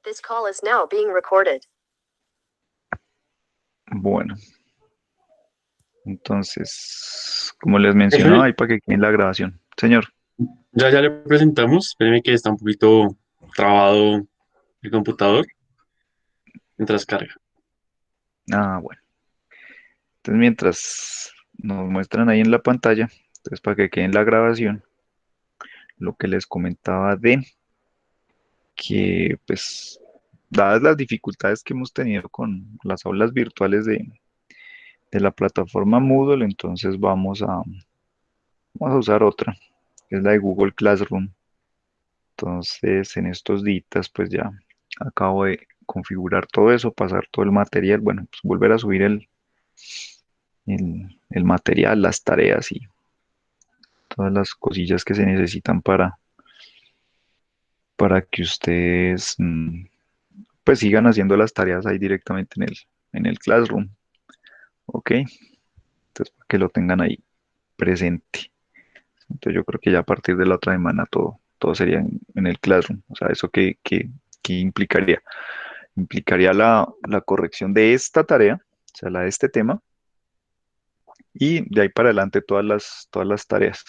This call is now being recorded. Bueno, entonces, como les mencionaba, Profe, ahí para que quede en la grabación. Señor, ya le presentamos. Espéreme que está un poquito trabado el computador mientras carga. bueno. Entonces, mientras nos muestran ahí en la pantalla, entonces para que quede en la grabación, lo que les comentaba de que, pues, dadas las dificultades que hemos tenido con las aulas virtuales de la plataforma Moodle, entonces vamos a usar otra, que es la de Google Classroom. Entonces, en estos días, pues ya acabo de configurar todo eso, pasar todo el material, bueno, pues volver a subir el material, las tareas y todas las cosillas que se necesitan para que ustedes pues sigan haciendo las tareas ahí directamente en el Classroom, ¿ok? Entonces, para que lo tengan ahí presente. Entonces, yo creo que ya a partir de la otra semana todo sería en el Classroom. O sea, ¿eso qué implicaría? Implicaría la corrección de esta tarea, o sea, la de este tema, y de ahí para adelante todas las tareas.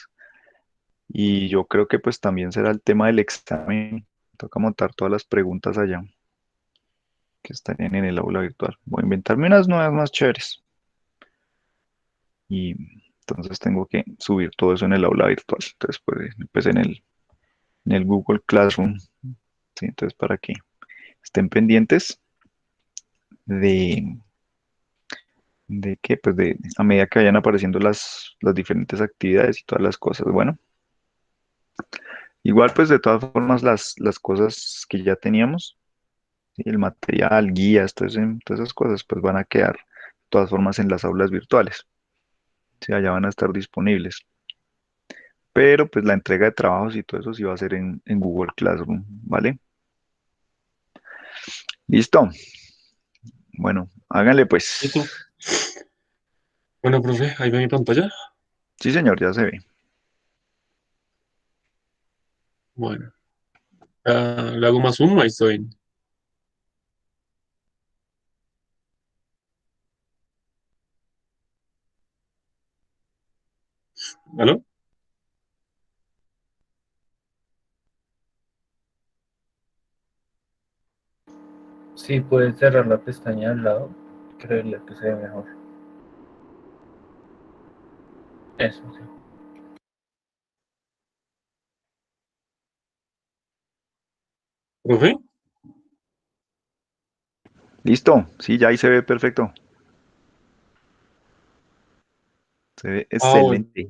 Y yo creo que pues también será el tema del examen. Toca montar todas las preguntas allá que estarían en el aula virtual. Voy a inventarme unas nuevas más chéveres. Y entonces tengo que subir todo eso en el aula virtual. Entonces, pues en el Google Classroom. ¿Sí? Entonces, para que estén pendientes de, de que, pues a medida que vayan apareciendo las diferentes actividades y todas las cosas. Bueno, igual pues de todas formas las cosas que ya teníamos, ¿sí? El material, guías, todas esas cosas pues van a quedar de todas formas en las aulas virtuales. Sí, allá van a estar disponibles. Pero pues la entrega de trabajos y todo eso sí va a ser en Google Classroom, ¿vale? ¿Listo? Bueno, háganle pues. ¿Listo? Bueno, profe, ahí ve mi pantalla. Sí, señor, ya se ve. Bueno, le hago más zoom, ahí estoy. ¿Aló? Sí, puedes cerrar la pestaña al lado. Creería que se ve mejor. Eso, sí. ¿Profe? ¿Listo? Sí, ya ahí se ve perfecto. Se ve Bueno. excelente.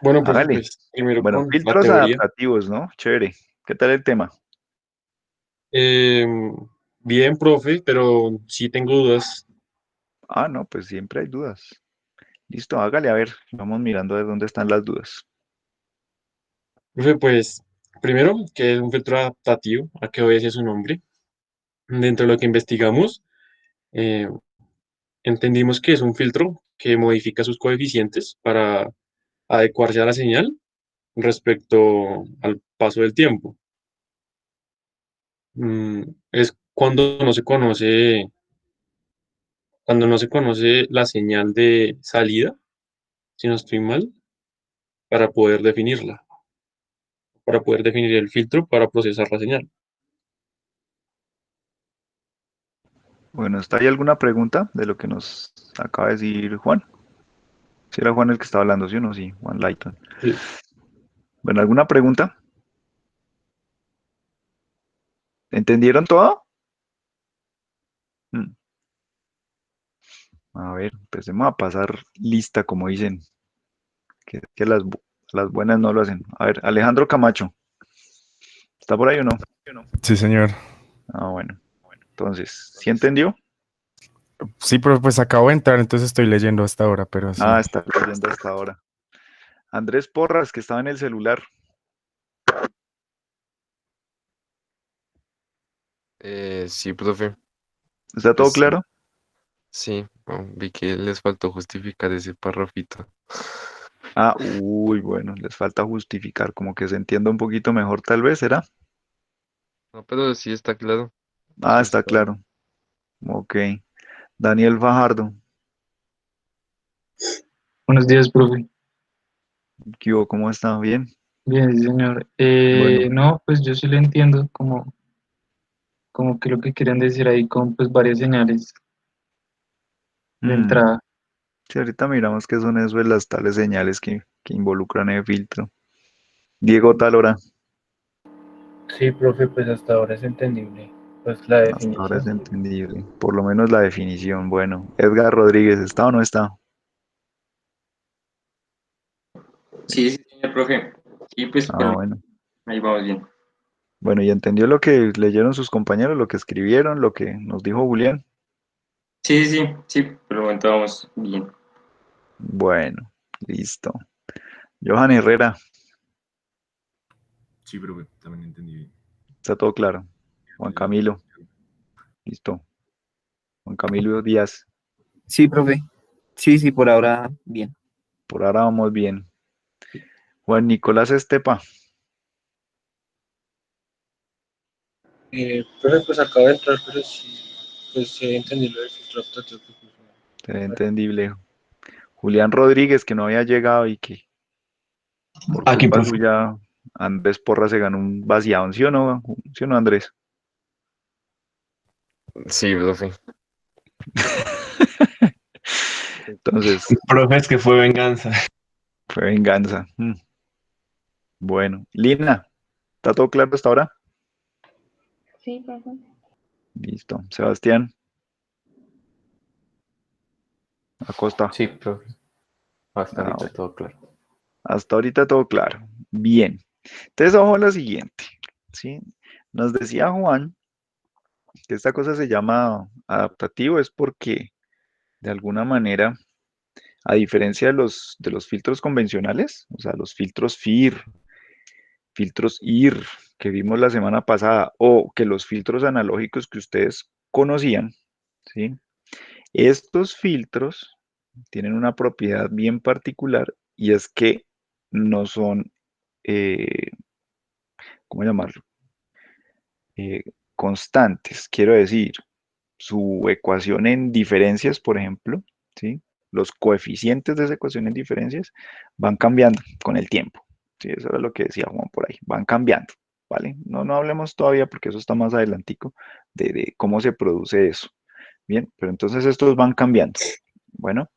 Bueno, profe, Hágale. pues primero Bueno, con la filtros teoría. adaptativos, ¿no? Chévere. ¿Qué tal el tema? Em, Bien, profe, pero sí tengo dudas. No, pues siempre hay dudas. Listo, hágale, a ver, vamos mirando a ver dónde están las dudas. Profe, pues primero, ¿qué es un filtro adaptativo? ¿A qué obedece su nombre? Dentro de lo que investigamos, eh, entendimos que es un filtro que modifica sus coeficientes para adecuarse a la señal respecto al paso del tiempo. Es cuando no se conoce la señal de salida, si no estoy mal, para poder definirla, para poder definir el filtro para procesar la señal. Bueno, ¿está ahí alguna pregunta de lo que nos acaba de decir Juan? Si era Juan el que estaba hablando, ¿sí o no? Sí, Juan Lighton. Sí. Bueno, ¿alguna pregunta? ¿Entendieron todo? Mm, A ver, empecemos a pasar lista, como dicen, que las buenas no lo hacen. A ver, Alejandro Camacho, ¿está por ahí o no? Sí, señor. Bueno, entonces, ¿sí entendió? Sí, pero pues acabo de entrar, entonces estoy leyendo hasta ahora, pero sí. Está leyendo hasta ahora. Andrés Porras, que estaba en el celular. Sí, profe. ¿Está todo Pues claro? sí, vi que les faltó justificar ese párrafito. Bueno, les falta justificar, como que se entienda un poquito mejor, tal vez, ¿será? No, pero sí está claro. Ah, Eso está está. claro. Ok. Daniel Fajardo, Buenos días, profe. ¿qué hubo? ¿Cómo está? ¿Bien? Bien, sí, señor. Bueno. No, pues yo sí lo entiendo, como que lo que quieren decir ahí con pues varias señales de mm, entrada. sí, ahorita miramos qué son eso de las tales señales que involucran el filtro. Diego Talora, Sí, profe, pues hasta ahora es entendible. Pues la hasta ahora es definición. entendible. Por lo menos la definición. Bueno, Edgar Rodríguez, ¿está o no está? Sí, sí, señor profe. Sí, pues Ah, por bueno. ahí vamos bien. Bueno, ¿y entendió lo que leyeron sus compañeros, lo que escribieron, lo que nos dijo Julián? Sí, sí, sí, sí, por el momento vamos bien. Bueno, listo. Johan Herrera, Sí, profe, también entendí bien. está todo claro. Juan Julián. Camilo, listo. Juan Camilo Díaz, Sí, profe. Sí, sí, por ahora bien. por ahora vamos bien. Juan Nicolás Estepa, Profe, pues acabo de entrar, pero sí, pues sí entendí lo del filtro adaptativo que puso. será entendible. Julián Rodríguez, que no había llegado y que por Aquí, culpa profe. suya, Andrés Porra se ganó un vaciado, ¿sí o no? ¿Sí o no, Andrés? Sí, profe. Entonces, Profe, es que fue venganza. fue venganza. Bueno, Lina, ¿está todo claro hasta ahora? Sí, profe. Listo. Sebastián Acosta. Sí, profe. Hasta Ah, ahorita bueno. todo claro. Hasta ahorita todo claro. Bien. Entonces, ojo a lo siguiente. ¿Sí? Nos decía Juan que esta cosa se llama adaptativo, es porque de alguna manera, a diferencia de los filtros convencionales, o sea, los filtros FIR, filtros IR que vimos la semana pasada, o que los filtros analógicos que ustedes conocían, ¿sí? Estos filtros tienen una propiedad bien particular y es que no son, eh, ¿cómo llamarlo? Constantes. Quiero decir, su ecuación en diferencias, por ejemplo, ¿sí? Los coeficientes de esa ecuación en diferencias van cambiando con el tiempo. Sí, eso era lo que decía Juan por ahí, van cambiando, ¿vale? No, no hablemos todavía porque eso está más adelantico de cómo se produce eso. Bien, pero entonces estos van cambiando. Bueno,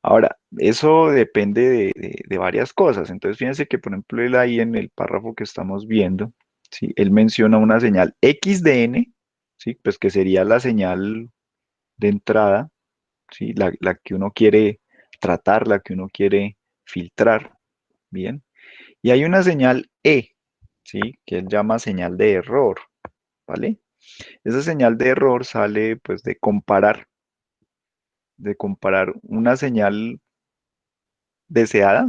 ahora, eso depende de varias cosas. Entonces, fíjense que, por ejemplo, él ahí en el párrafo que estamos viendo, ¿sí? Él menciona una señal x de n, ¿sí? Pues que sería la señal de entrada, ¿sí? La que uno quiere tratar, la que uno quiere filtrar, ¿bien? Y hay una señal e, ¿sí? Que él llama señal de error, ¿vale? Esa señal de error sale, pues, de comparar una señal deseada,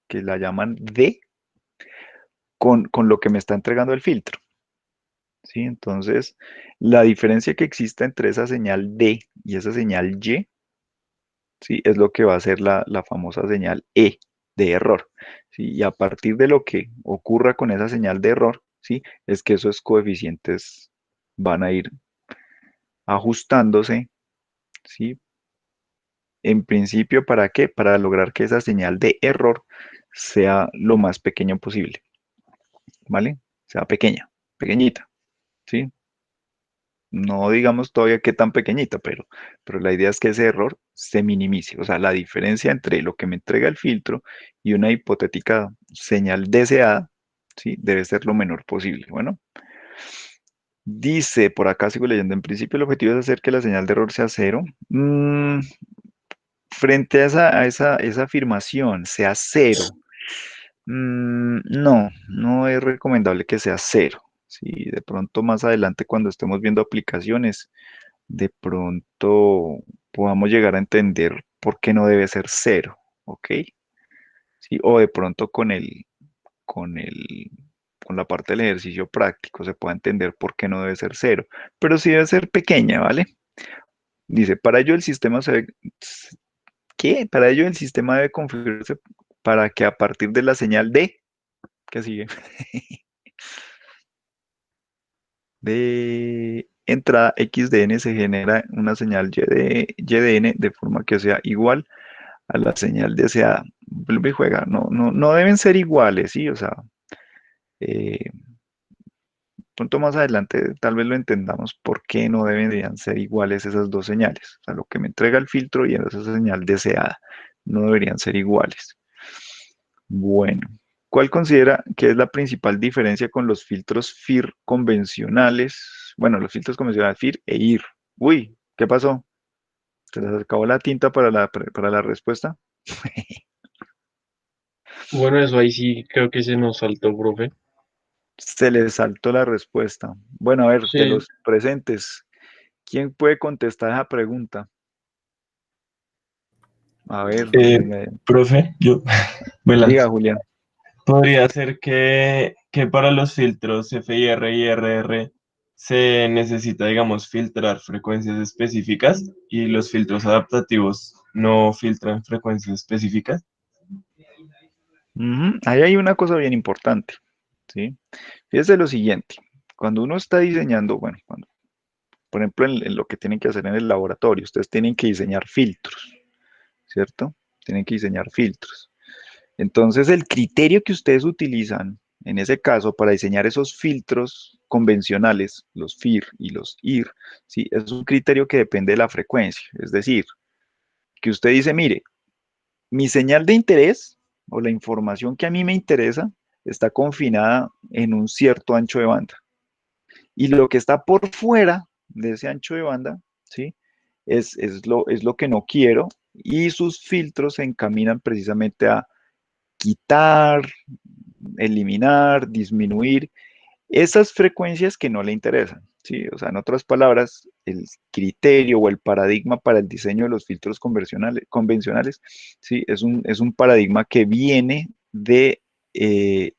que la llaman D, con lo que me está entregando el filtro. ¿Sí? Entonces, la diferencia que existe entre esa señal D y esa señal Y, ¿sí? Es lo que va a ser la famosa señal E de error. ¿Sí? Y a partir de lo que ocurra con esa señal de error, ¿sí? Es que esos coeficientes van a ir ajustándose, ¿sí? En principio, ¿para qué? Para lograr que esa señal de error sea lo más pequeño posible. ¿Vale? Sea pequeña, pequeñita, ¿sí? No digamos todavía qué tan pequeñita, pero la idea es que ese error se minimice. O sea, la diferencia entre lo que me entrega el filtro y una hipotética señal deseada, ¿sí? Debe ser lo menor posible. Bueno, dice, por acá sigo leyendo, en principio el objetivo es hacer que la señal de error sea cero. Frente a esa afirmación, sea cero. No, no es recomendable que sea cero. Si de pronto más adelante cuando estemos viendo aplicaciones, de pronto podamos llegar a entender por qué no debe ser cero, ¿ok? Sí, o de pronto con el, con la parte del ejercicio práctico se pueda entender por qué no debe ser cero, pero sí debe ser pequeña, ¿vale? Dice, para ello el sistema ¿qué? Para ello el sistema debe configurarse para que a partir de la señal D, que sigue, de entrada X de n se genera una señal Y de n de forma que sea igual a la señal deseada. Vuelve y juega. No deben ser iguales, ¿sí? O sea, eh, pronto más adelante tal vez lo entendamos por qué no deberían ser iguales esas dos señales. O sea, lo que me entrega el filtro y esa señal deseada no deberían ser iguales. Bueno, ¿cuál considera que es la principal diferencia con los filtros FIR convencionales? Bueno, los filtros convencionales FIR e IR. Uy, ¿qué pasó? ¿Se les acabó la tinta para la respuesta? Bueno, eso ahí sí creo que se nos saltó, profe. Se les saltó la respuesta. Bueno, a ver, de Sí, los presentes, ¿quién puede contestar esa pregunta? A ver, Profe, yo, diga, Velas, Julián. podría ser que para los filtros FIR y RR se necesita, digamos, filtrar frecuencias específicas y los filtros adaptativos no filtran frecuencias específicas. Ujú, ahí hay una cosa bien importante, ¿sí? Fíjese lo siguiente, cuando uno está diseñando, bueno, por ejemplo, en lo que tienen que hacer en el laboratorio, ustedes tienen que diseñar filtros, ¿cierto? Tienen que diseñar filtros. Entonces, el criterio que ustedes utilizan, en ese caso, para diseñar esos filtros convencionales, los FIR y los IR, ¿sí? Es un criterio que depende de la frecuencia. Es decir, que usted dice, mire, mi señal de interés o la información que a mí me interesa está confinada en un cierto ancho de banda. Y lo que está por fuera de ese ancho de banda, ¿sí? Es lo que no quiero y sus filtros se encaminan precisamente a quitar, eliminar, disminuir esas frecuencias que no le interesan. ¿Sí? O sea, en otras palabras, el criterio o el paradigma para el diseño de los filtros convencionales, ¿sí? Es un paradigma que viene eh,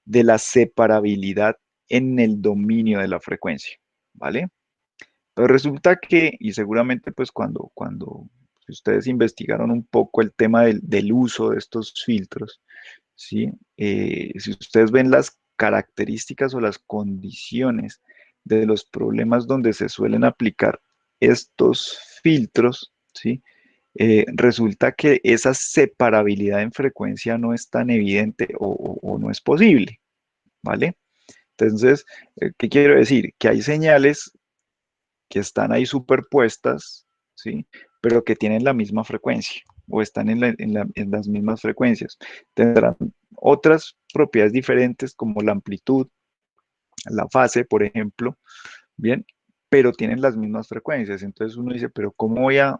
de la separabilidad en el dominio de la frecuencia, ¿vale? Pero resulta que, y seguramente pues cuando ustedes investigaron un poco el tema del uso de estos filtros, ¿sí? Si ustedes ven las características o las condiciones de los problemas donde se suelen aplicar estos filtros, ¿sí? Resulta que esa separabilidad en frecuencia no es tan evidente o no es posible, ¿vale? Entonces, ¿qué quiero decir? Que hay señales que están ahí superpuestas, ¿sí? Pero que tienen la misma frecuencia o están en las mismas frecuencias. Tendrán otras propiedades diferentes como la amplitud, la fase, por ejemplo, ¿bien? Pero tienen las mismas frecuencias. Entonces uno dice, pero ¿cómo voy a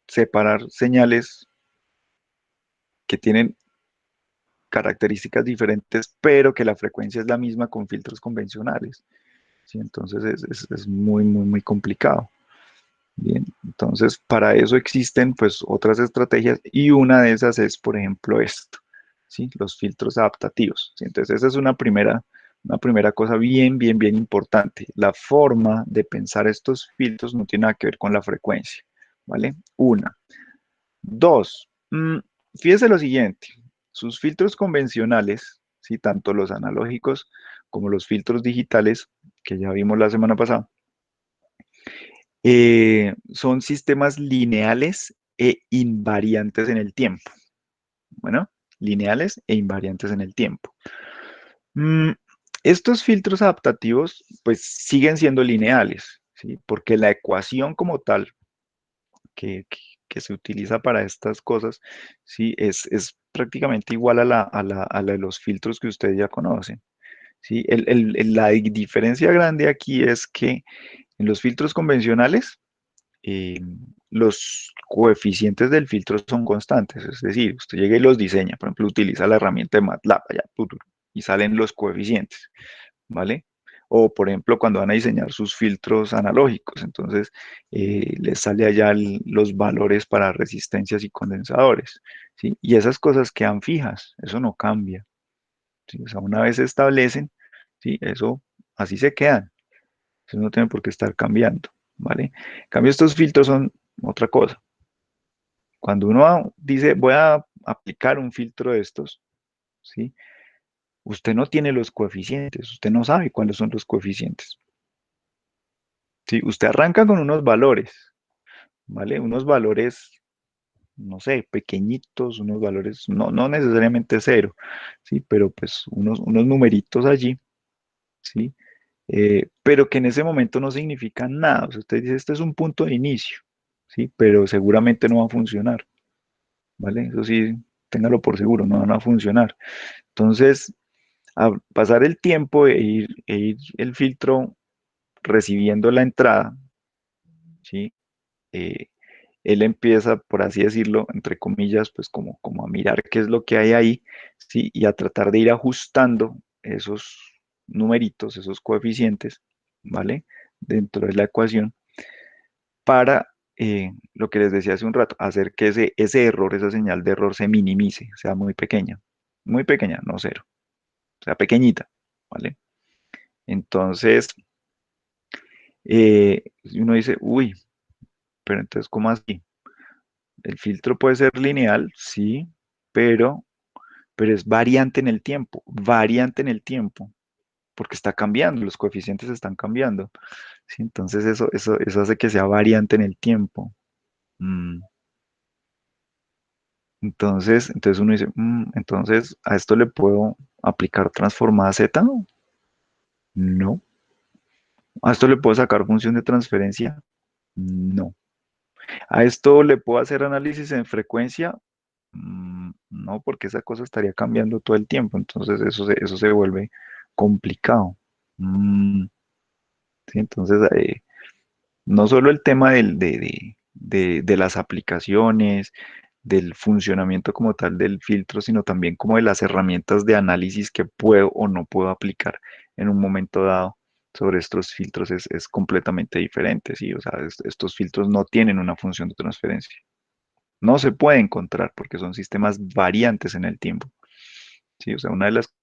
separar señales que tienen características diferentes, pero que la frecuencia es la misma con filtros convencionales? ¿Sí? Entonces es muy complicado. Bien, entonces para eso existen pues otras estrategias y una de esas es, por ejemplo, esto, ¿sí? Los filtros adaptativos, ¿sí? Entonces esa es una primera cosa bien importante. La forma de pensar estos filtros no tiene nada que ver con la frecuencia, ¿vale? Una. Dos, fíjese lo siguiente, sus filtros convencionales, ¿sí? Tanto los analógicos como los filtros digitales, que ya vimos la semana pasada, son sistemas lineales e invariantes en el tiempo. Bueno, lineales e invariantes en el tiempo. Mm, estos filtros adaptativos pues siguen siendo lineales, ¿sí? Porque la ecuación como tal que se utiliza para estas cosas, ¿sí? Es prácticamente igual a la de los filtros que ustedes ya conocen, ¿sí? La diferencia grande aquí es que en los filtros convencionales, eh, los coeficientes del filtro son constantes, es decir, usted llega y los diseña, por ejemplo, utiliza la herramienta de MATLAB, allá, y salen los coeficientes, ¿vale? O, por ejemplo, cuando van a diseñar sus filtros analógicos, entonces les sale allá los valores para resistencias y condensadores, ¿sí? Y esas cosas quedan fijas, eso no cambia, ¿sí? O sea, una vez se establecen, ¿sí? Eso así se quedan, eso no tiene por qué estar cambiando, ¿vale? En cambio, estos filtros son otra cosa. Cuando uno dice, voy a aplicar un filtro de estos, ¿sí? Usted no tiene los coeficientes, usted no sabe cuáles son los coeficientes. ¿sí? Usted arranca con unos valores, ¿vale? Unos valores, no sé, pequeñitos, unos valores, no necesariamente cero, ¿sí? Pero pues unos numeritos allí, ¿sí? Pero que en ese momento no significan nada. O sea, usted dice, este es un punto de inicio, ¿sí? Pero seguramente no va a funcionar, ¿vale? Eso sí, téngalo por seguro, no van a funcionar. Entonces, a pasar el tiempo e ir el filtro recibiendo la entrada, ¿sí? Eh, él empieza, por así decirlo, entre comillas, pues como a mirar qué es lo que hay ahí, ¿sí? Y a tratar de ir ajustando esos numeritos, esos coeficientes, ¿vale? Dentro de la ecuación para lo que les decía hace un rato, hacer que ese error, esa señal de error se minimice, sea muy pequeña, no cero, sea pequeñita, ¿vale? Entonces, uno dice, uy, pero entonces, ¿cómo así? El filtro puede ser lineal, sí, pero, pero es variante en el tiempo, porque está cambiando, los coeficientes están cambiando, ¿sí? Entonces, eso hace que sea variante en el tiempo. Mm, entonces uno dice, entonces, ¿a esto le puedo aplicar transformada Z? No. ¿A esto le puedo sacar función de transferencia? No. ¿A esto le puedo hacer análisis en frecuencia? No, porque esa cosa estaría cambiando todo el tiempo, entonces eso se vuelve complicado. Sí, entonces, no solo el tema de las aplicaciones, del funcionamiento como tal del filtro, sino también como de las herramientas de análisis que puedo o no puedo aplicar en un momento dado sobre estos filtros es completamente diferente, ¿sí? O sea, estos filtros no tienen una función de transferencia. No se puede encontrar porque son sistemas variantes en el tiempo, ¿sí? O sea, una de las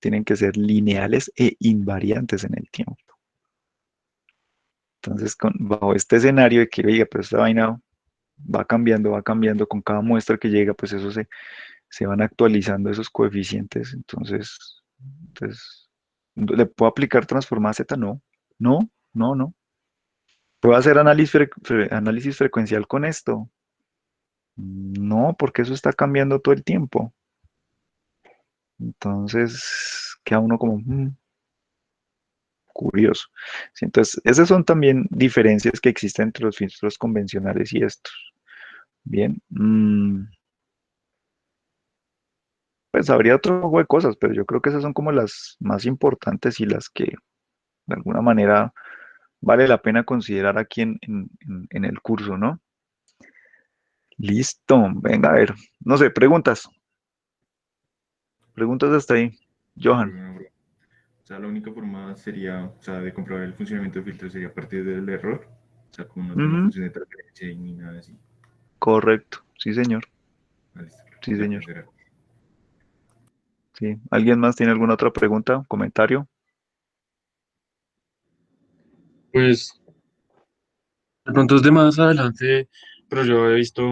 tienen que ser lineales e invariantes en el tiempo. Entonces, bajo este escenario de que, oiga, pero esta vaina va cambiando con cada muestra que llega, pues eso se van actualizando esos coeficientes. Entonces, ¿le puedo aplicar transformada Z? No, no, no. ¿Puedo hacer análisis frecuencial con esto? No, porque eso está cambiando todo el tiempo. Entonces, queda uno como curioso. Sí, entonces, esas son también diferencias que existen entre los filtros convencionales y estos. Bien. Pues habría otro juego de cosas, pero yo creo que esas son como las más importantes y las que de alguna manera vale la pena considerar aquí en el curso, ¿no? Listo, venga a ver. No sé, preguntas. Preguntas hasta ahí. Johan. O sea, la única forma sería, o sea, de comprobar el funcionamiento del filtro sería a partir del error. O sea, como no tiene Ujú, función de transferencia y ni nada así. correcto, sí, señor. Ah, listo. Sí, Ya, señor. pues era. Sí. ¿Alguien más tiene alguna otra pregunta, comentario? Pues de pronto es de más adelante, pero yo he visto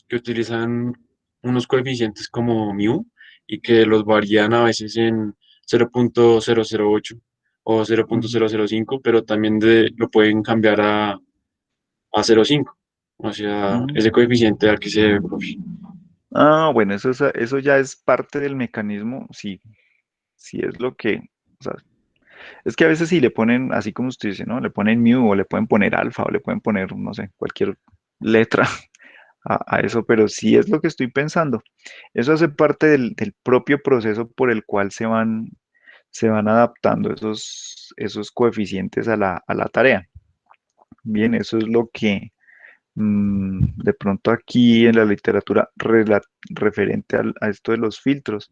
que utilizan unos coeficientes como mu y que los varían a veces en 0.008 o Ujú. 0.005, pero también lo pueden cambiar a 0.5. O sea, Mm. ese coeficiente al que se debe, profe. Bueno, eso ya es parte del mecanismo, sí, sí es lo que, o sea, es que a veces sí le ponen, así como usted dice, ¿no? Le ponen mu o le pueden poner alfa o le pueden poner, no sé, cualquier letra a eso, pero sí es lo que estoy pensando. Eso hace parte del propio proceso por el cual se van adaptando esos coeficientes a la tarea. Bien, eso es lo que de pronto aquí en la literatura referente a esto de los filtros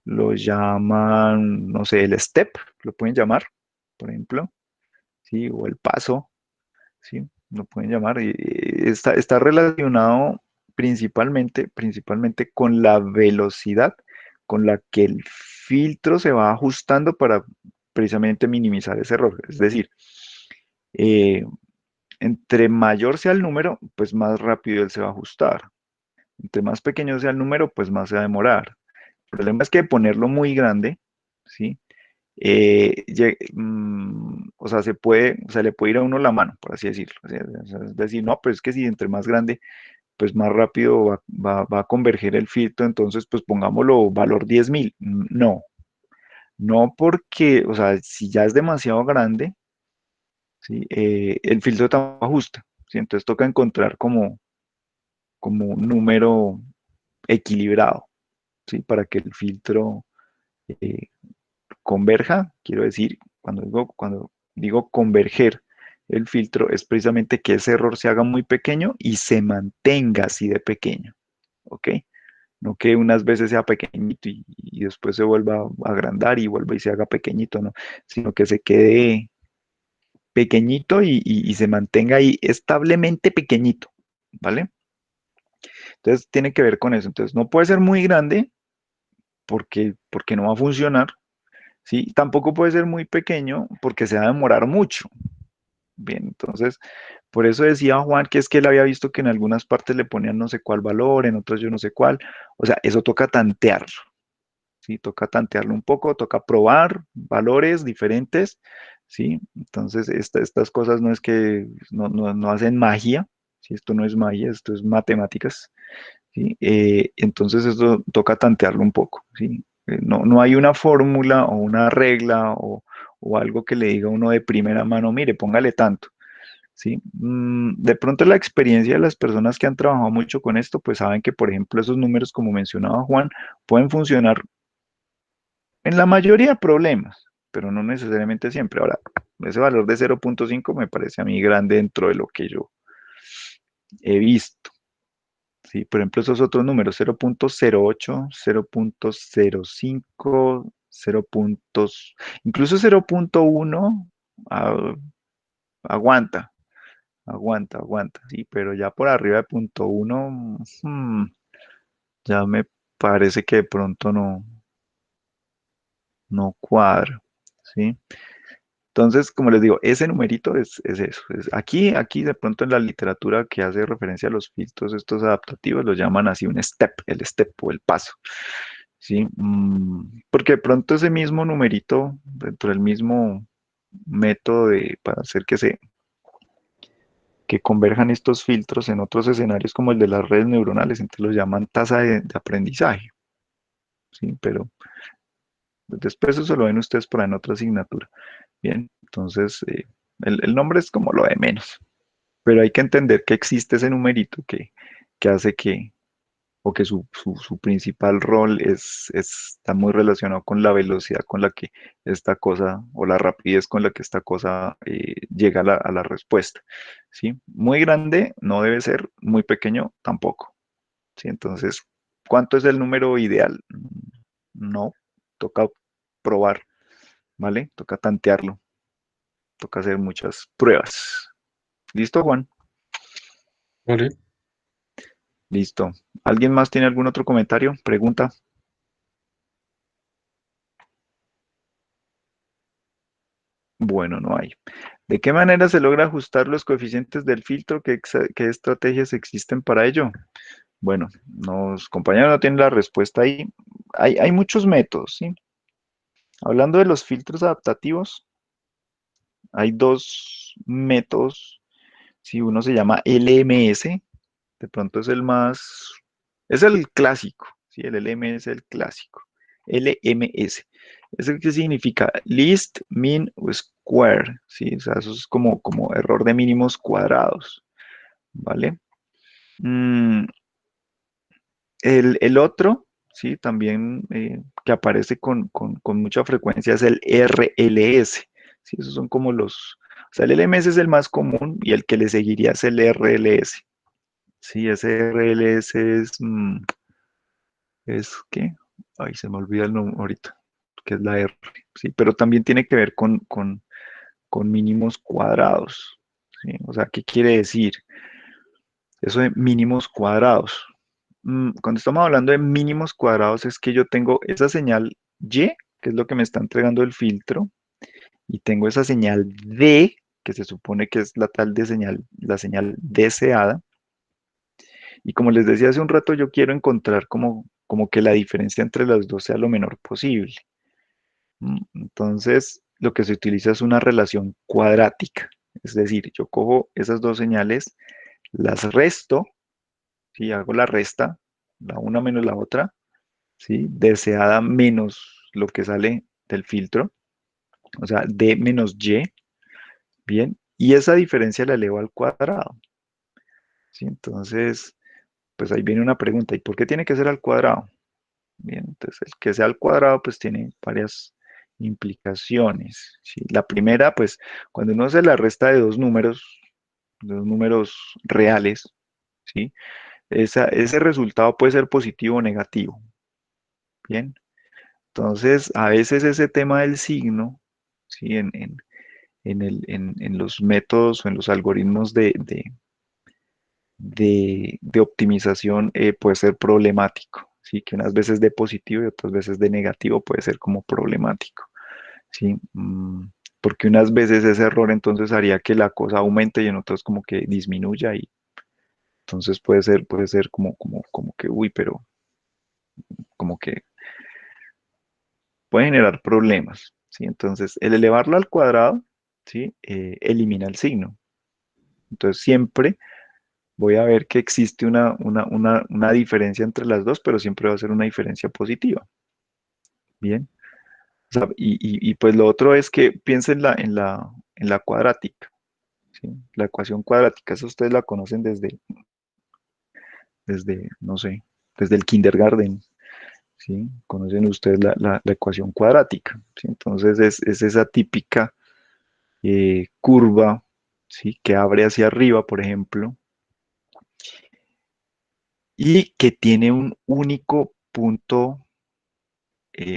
lo llaman, no sé, el step, lo pueden llamar, por ejemplo, ¿sí? O el paso, ¿sí? Lo pueden llamar. Y está relacionado principalmente con la velocidad con la que el filtro se va ajustando para precisamente minimizar ese error. Es decir, eh, entre mayor sea el número, pues más rápido él se va a ajustar. Entre más pequeño sea el número, pues más se va a demorar. El problema es que ponerlo muy grande, ¿sí? O sea, o sea, le puede ir a uno la mano, por así decirlo. O sea, es decir, no, pero es que si entre más grande, pues más rápido va a converger el filtro, entonces pues pongámoslo valor 10.000. No, no porque, o sea, si ya es demasiado grande, ¿sí? El filtro tampoco ajusta, ¿sí? Entonces toca encontrar como un número equilibrado, ¿sí? Para que el filtro eh, converja, quiero decir, cuando digo converger el filtro, es precisamente que ese error se haga muy pequeño y se mantenga así de pequeño, ¿ok? No que unas veces sea pequeñito y después se vuelva a agrandar y vuelva y se haga pequeñito, no, sino que se quede pequeñito y se mantenga ahí establemente pequeñito, ¿vale? Entonces tiene que ver con eso. Entonces no puede ser muy grande porque no va a funcionar, ¿sí? Tampoco puede ser muy pequeño porque se va a demorar mucho. Bien, entonces, por eso decía Juan que es que él había visto que en algunas partes le ponían no sé cuál valor, en otras yo no sé cuál. O sea, eso toca tantearlo, ¿sí? Toca tantearlo un poco, toca probar valores diferentes, ¿sí? Entonces, estas cosas no es que no hacen magia, ¿sí? Esto no es magia, esto es matemáticas, ¿sí? Entonces, esto toca tantearlo un poco, ¿sí? No hay una fórmula o una regla o algo que le diga a uno de primera mano, mire, póngale tanto. ¿Sí? De pronto la experiencia de las personas que han trabajado mucho con esto, pues saben que, por ejemplo, esos números, como mencionaba Juan, pueden funcionar en la mayoría de problemas, pero no necesariamente siempre. Ahora, ese valor de 0.5 me parece a mí grande dentro de lo que yo he visto. Sí, por ejemplo, esos otros números, 0.08, 0.05, 0. Incluso 0.1 ah, aguanta, aguanta, sí, pero ya por arriba de punto uno, ya me parece que de pronto no cuadra, ¿sí? Entonces, como les digo, ese numerito es eso. Aquí de pronto en la literatura que hace referencia a los filtros, estos adaptativos, los llaman así un step, el step o el paso, ¿sí? Porque de pronto ese mismo numerito, dentro del mismo método para hacer que converjan estos filtros en otros escenarios como el de las redes neuronales, entonces los llaman tasa de aprendizaje, ¿sí? Pero después eso lo ven ustedes por ahí en otra asignatura. Bien, entonces el nombre es como lo de menos, pero hay que entender que existe ese numerito que hace o que su principal rol está muy relacionado con la velocidad con la que esta cosa, o la rapidez con la que esta cosa llega a la respuesta, ¿sí? Muy grande no debe ser, muy pequeño tampoco, ¿sí? Entonces, ¿cuánto es el número ideal? No, toca probar, ¿vale? Toca tantearlo, toca hacer muchas pruebas. ¿Listo, Juan? ¿Vale? Listo. ¿Alguien más tiene algún otro comentario? ¿Pregunta? Bueno, no hay. ¿De qué manera se logra ajustar los coeficientes del filtro? ¿Qué estrategias existen para ello? Bueno, los compañeros no tienen la respuesta ahí. Hay muchos métodos, ¿sí? Hablando de los filtros adaptativos, hay dos métodos. Si uno se llama LMS, de pronto es el clásico, ¿sí? El LMS es el clásico. LMS. ¿Eso qué significa? Least Mean Square, ¿sí? O sea, eso es como error de mínimos cuadrados, ¿vale? Mm, el otro, ¿sí? También que aparece con mucha frecuencia es el RLS, ¿sí? Esos son como o sea, el LMS es el más común y el que le seguiría es el RLS. Sí, ese RLS es ¿qué? Ay, se me olvida el nombre ahorita, que es la R, sí, pero también tiene que ver con mínimos cuadrados, ¿sí? O sea, ¿qué quiere decir? Eso de mínimos cuadrados. Cuando estamos hablando de mínimos cuadrados es que yo tengo esa señal Y, que es lo que me está entregando el filtro, y tengo esa señal D, que se supone que es la señal deseada. Y como les decía hace un rato, yo quiero encontrar como que la diferencia entre las dos sea lo menor posible. Entonces, lo que se utiliza es una relación cuadrática. Es decir, yo cojo esas dos señales, las resto, ¿sí? Hago la resta, la una menos la otra, ¿sí? Deseada menos lo que sale del filtro, o sea, D menos Y, ¿bien? Y esa diferencia la elevo al cuadrado, ¿sí? Entonces, pues ahí viene una pregunta, ¿y por qué tiene que ser al cuadrado? Bien, entonces el que sea al cuadrado pues tiene varias implicaciones, ¿sí? La primera, pues cuando uno hace la resta de dos números reales, ¿sí? Ese resultado puede ser positivo o negativo, ¿bien? Entonces, a veces ese tema del signo, ¿sí? En los métodos o en los algoritmos de optimización puede ser problemático, ¿sí? Que unas veces de positivo y otras veces de negativo puede ser como problemático, ¿sí? Porque unas veces ese error entonces haría que la cosa aumente y en otras como que disminuya y entonces puede ser como que, uy, pero como que puede generar problemas, ¿sí? Entonces, el elevarlo al cuadrado, ¿sí? Elimina el signo. Entonces, siempre voy a ver que existe una diferencia entre las dos, pero siempre va a ser una diferencia positiva. Bien. O sea, y pues lo otro es que piensen en la cuadrática, ¿sí? La ecuación cuadrática, eso ustedes la conocen no sé, desde el kindergarten, ¿sí? Conocen ustedes la ecuación cuadrática, ¿sí? Entonces es esa típica curva, ¿sí? Que abre hacia arriba, por ejemplo, y que tiene un único punto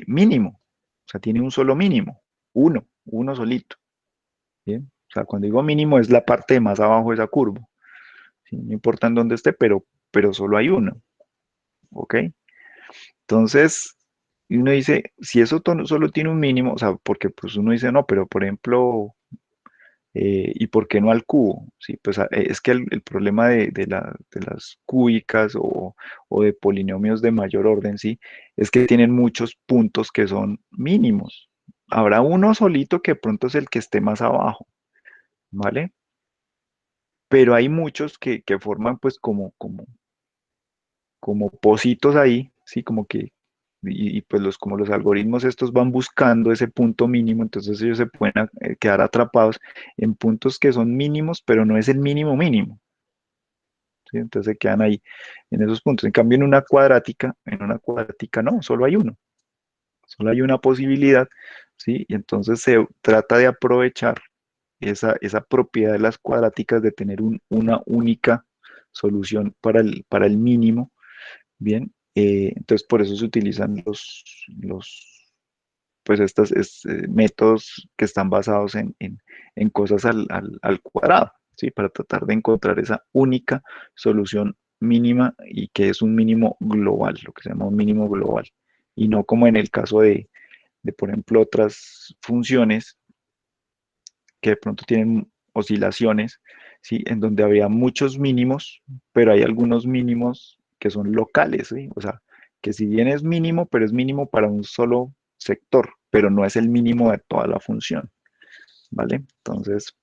mínimo, o sea, tiene un solo mínimo, uno solito, ¿bien? O sea, cuando digo mínimo es la parte de más abajo de esa curva, ¿sí? No importa en dónde esté, pero solo hay uno, ¿ok? Entonces, y uno dice, si eso solo tiene un mínimo, o sea, porque pues uno dice, no, pero por ejemplo, ¿y por qué no al cubo? Sí, pues es que el problema de las cúbicas o de polinomios de mayor orden, ¿sí? Es que tienen muchos puntos que son mínimos. Habrá uno solito que de pronto es el que esté más abajo, ¿vale? Pero hay muchos que forman pues como pocitos ahí, ¿sí? Como que, pues como los algoritmos estos van buscando ese punto mínimo, entonces ellos se pueden quedar atrapados en puntos que son mínimos, pero no es el mínimo mínimo, ¿sí? Entonces se quedan ahí en esos puntos. En cambio, en una cuadrática no, solo hay una posibilidad, ¿sí? Y entonces se trata de aprovechar esa propiedad de las cuadráticas de tener una única solución para el mínimo. Bien, entonces por eso se utilizan pues estos métodos que están basados en cosas al cuadrado, ¿sí? Para tratar de encontrar esa única solución mínima y que es un mínimo global, lo que se llama un mínimo global, y no como en el caso por ejemplo, otras funciones que de pronto tienen oscilaciones, ¿sí? En donde había muchos mínimos, pero hay algunos mínimos que son locales, ¿sí? O sea, que si bien es mínimo, pero es mínimo para un solo sector, pero no es el mínimo de toda la función, ¿vale? Entonces,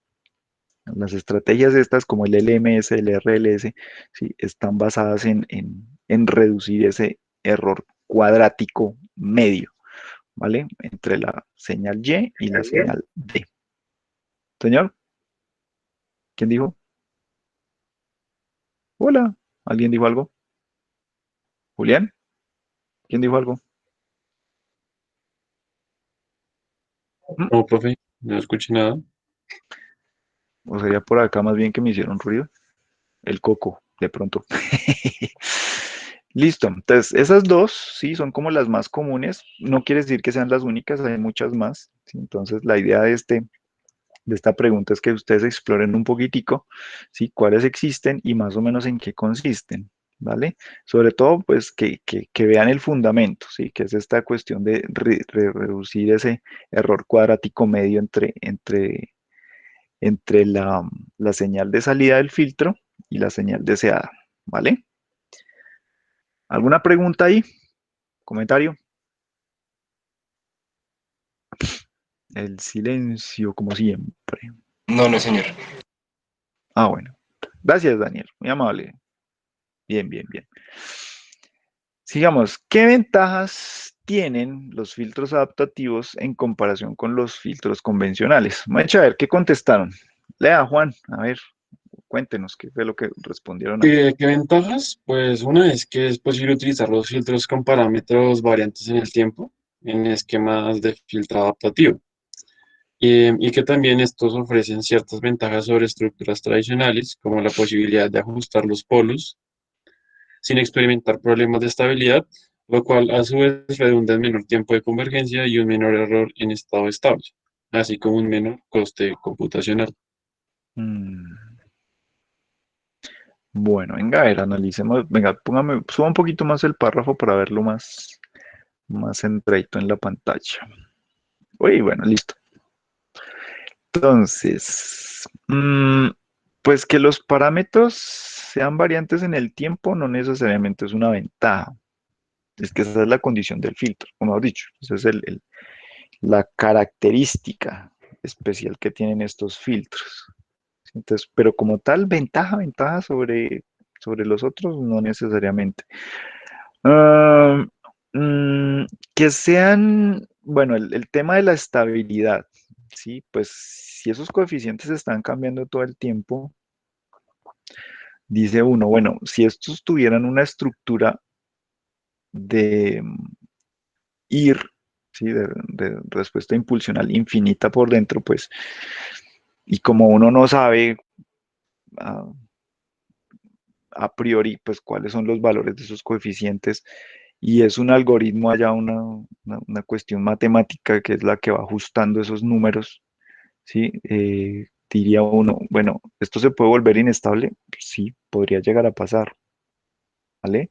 las estrategias estas como el LMS, el RLS, ¿sí? Están basadas en reducir ese error cuadrático medio, ¿vale? Entre la señal Y y la señal D. Señor, ¿quién dijo? Hola, ¿alguien dijo algo? ¿Julián? ¿Quién dijo algo? ¿Mm? No, profe, no escuché nada. ¿O sería por acá más bien que me hicieron ruido? El coco, de pronto. Listo, entonces esas dos, sí, son como las más comunes. No quiere decir que sean las únicas, hay muchas más, ¿sí? Entonces la idea de esta pregunta es que ustedes exploren un poquitico, ¿sí? Cuáles existen y más o menos en qué consisten, ¿vale? Sobre todo, pues, que vean el fundamento, ¿sí? Que es esta cuestión de reducir ese error cuadrático medio entre la señal de salida del filtro y la señal deseada, ¿vale? ¿Alguna pregunta ahí? ¿Comentario? El silencio, como siempre. No, no, señor. Ah, bueno. Gracias, Daniel. Muy amable. Bien, bien, bien. Sigamos. ¿Qué ventajas tienen los filtros adaptativos en comparación con los filtros convencionales? Vamos a ver qué contestaron. Lea, Juan, a ver, cuéntenos qué fue lo que respondieron ahí. ¿Qué ventajas? Pues una es que es posible utilizar los filtros con parámetros variantes en el tiempo en esquemas de filtro adaptativo. Y que también estos ofrecen ciertas ventajas sobre estructuras tradicionales, como la posibilidad de ajustar los polos sin experimentar problemas de estabilidad, lo cual a su vez redunda en menor tiempo de convergencia y un menor error en estado estable, así como un menor coste computacional. Mm, Bueno, venga, a ver, analicemos. Venga, póngame, suba un poquito más el párrafo para verlo más centradito en la pantalla. Uy, bueno, listo. Entonces, pues que los parámetros sean variantes en el tiempo no necesariamente es una ventaja. Es que esa es la condición del filtro, como has dicho. Esa es la característica especial que tienen estos filtros. Entonces, pero como tal, ventaja sobre los otros, no necesariamente. Ah, mm, que sean, bueno, el tema de la estabilidad, ¿sí? Pues si esos coeficientes están cambiando todo el tiempo, dice uno, bueno, si estos tuvieran una estructura de ir, ¿sí? De respuesta impulsional infinita por dentro, pues, y como uno no sabe ah, a priori, pues, cuáles son los valores de esos coeficientes, y es un algoritmo allá, una cuestión matemática que es la que va ajustando esos números, ¿sí? Diría uno, bueno, ¿esto se puede volver inestable? Sí, podría llegar a pasar, ¿vale?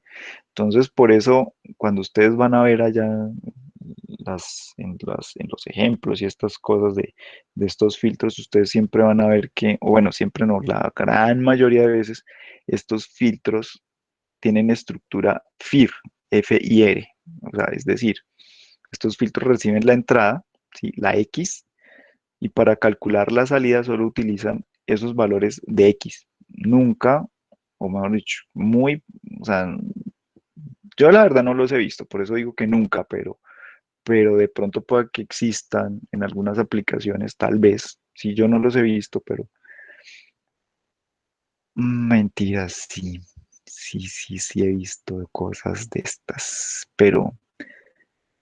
Entonces, por eso, cuando ustedes van a ver allá en los ejemplos y estas cosas de estos filtros, ustedes siempre van a ver que, o bueno, siempre no, la gran mayoría de veces, estos filtros tienen estructura FIR, F-I-R, o sea, es decir, estos filtros reciben la entrada, ¿sí? La X, y para calcular la salida solo utilizan esos valores de X. Nunca, o mejor dicho, o sea, yo la verdad no los he visto, por eso digo que nunca, pero de pronto pueda que existan en algunas aplicaciones, tal vez, si yo no los he visto, pero mentiras, sí, sí he visto cosas de estas, pero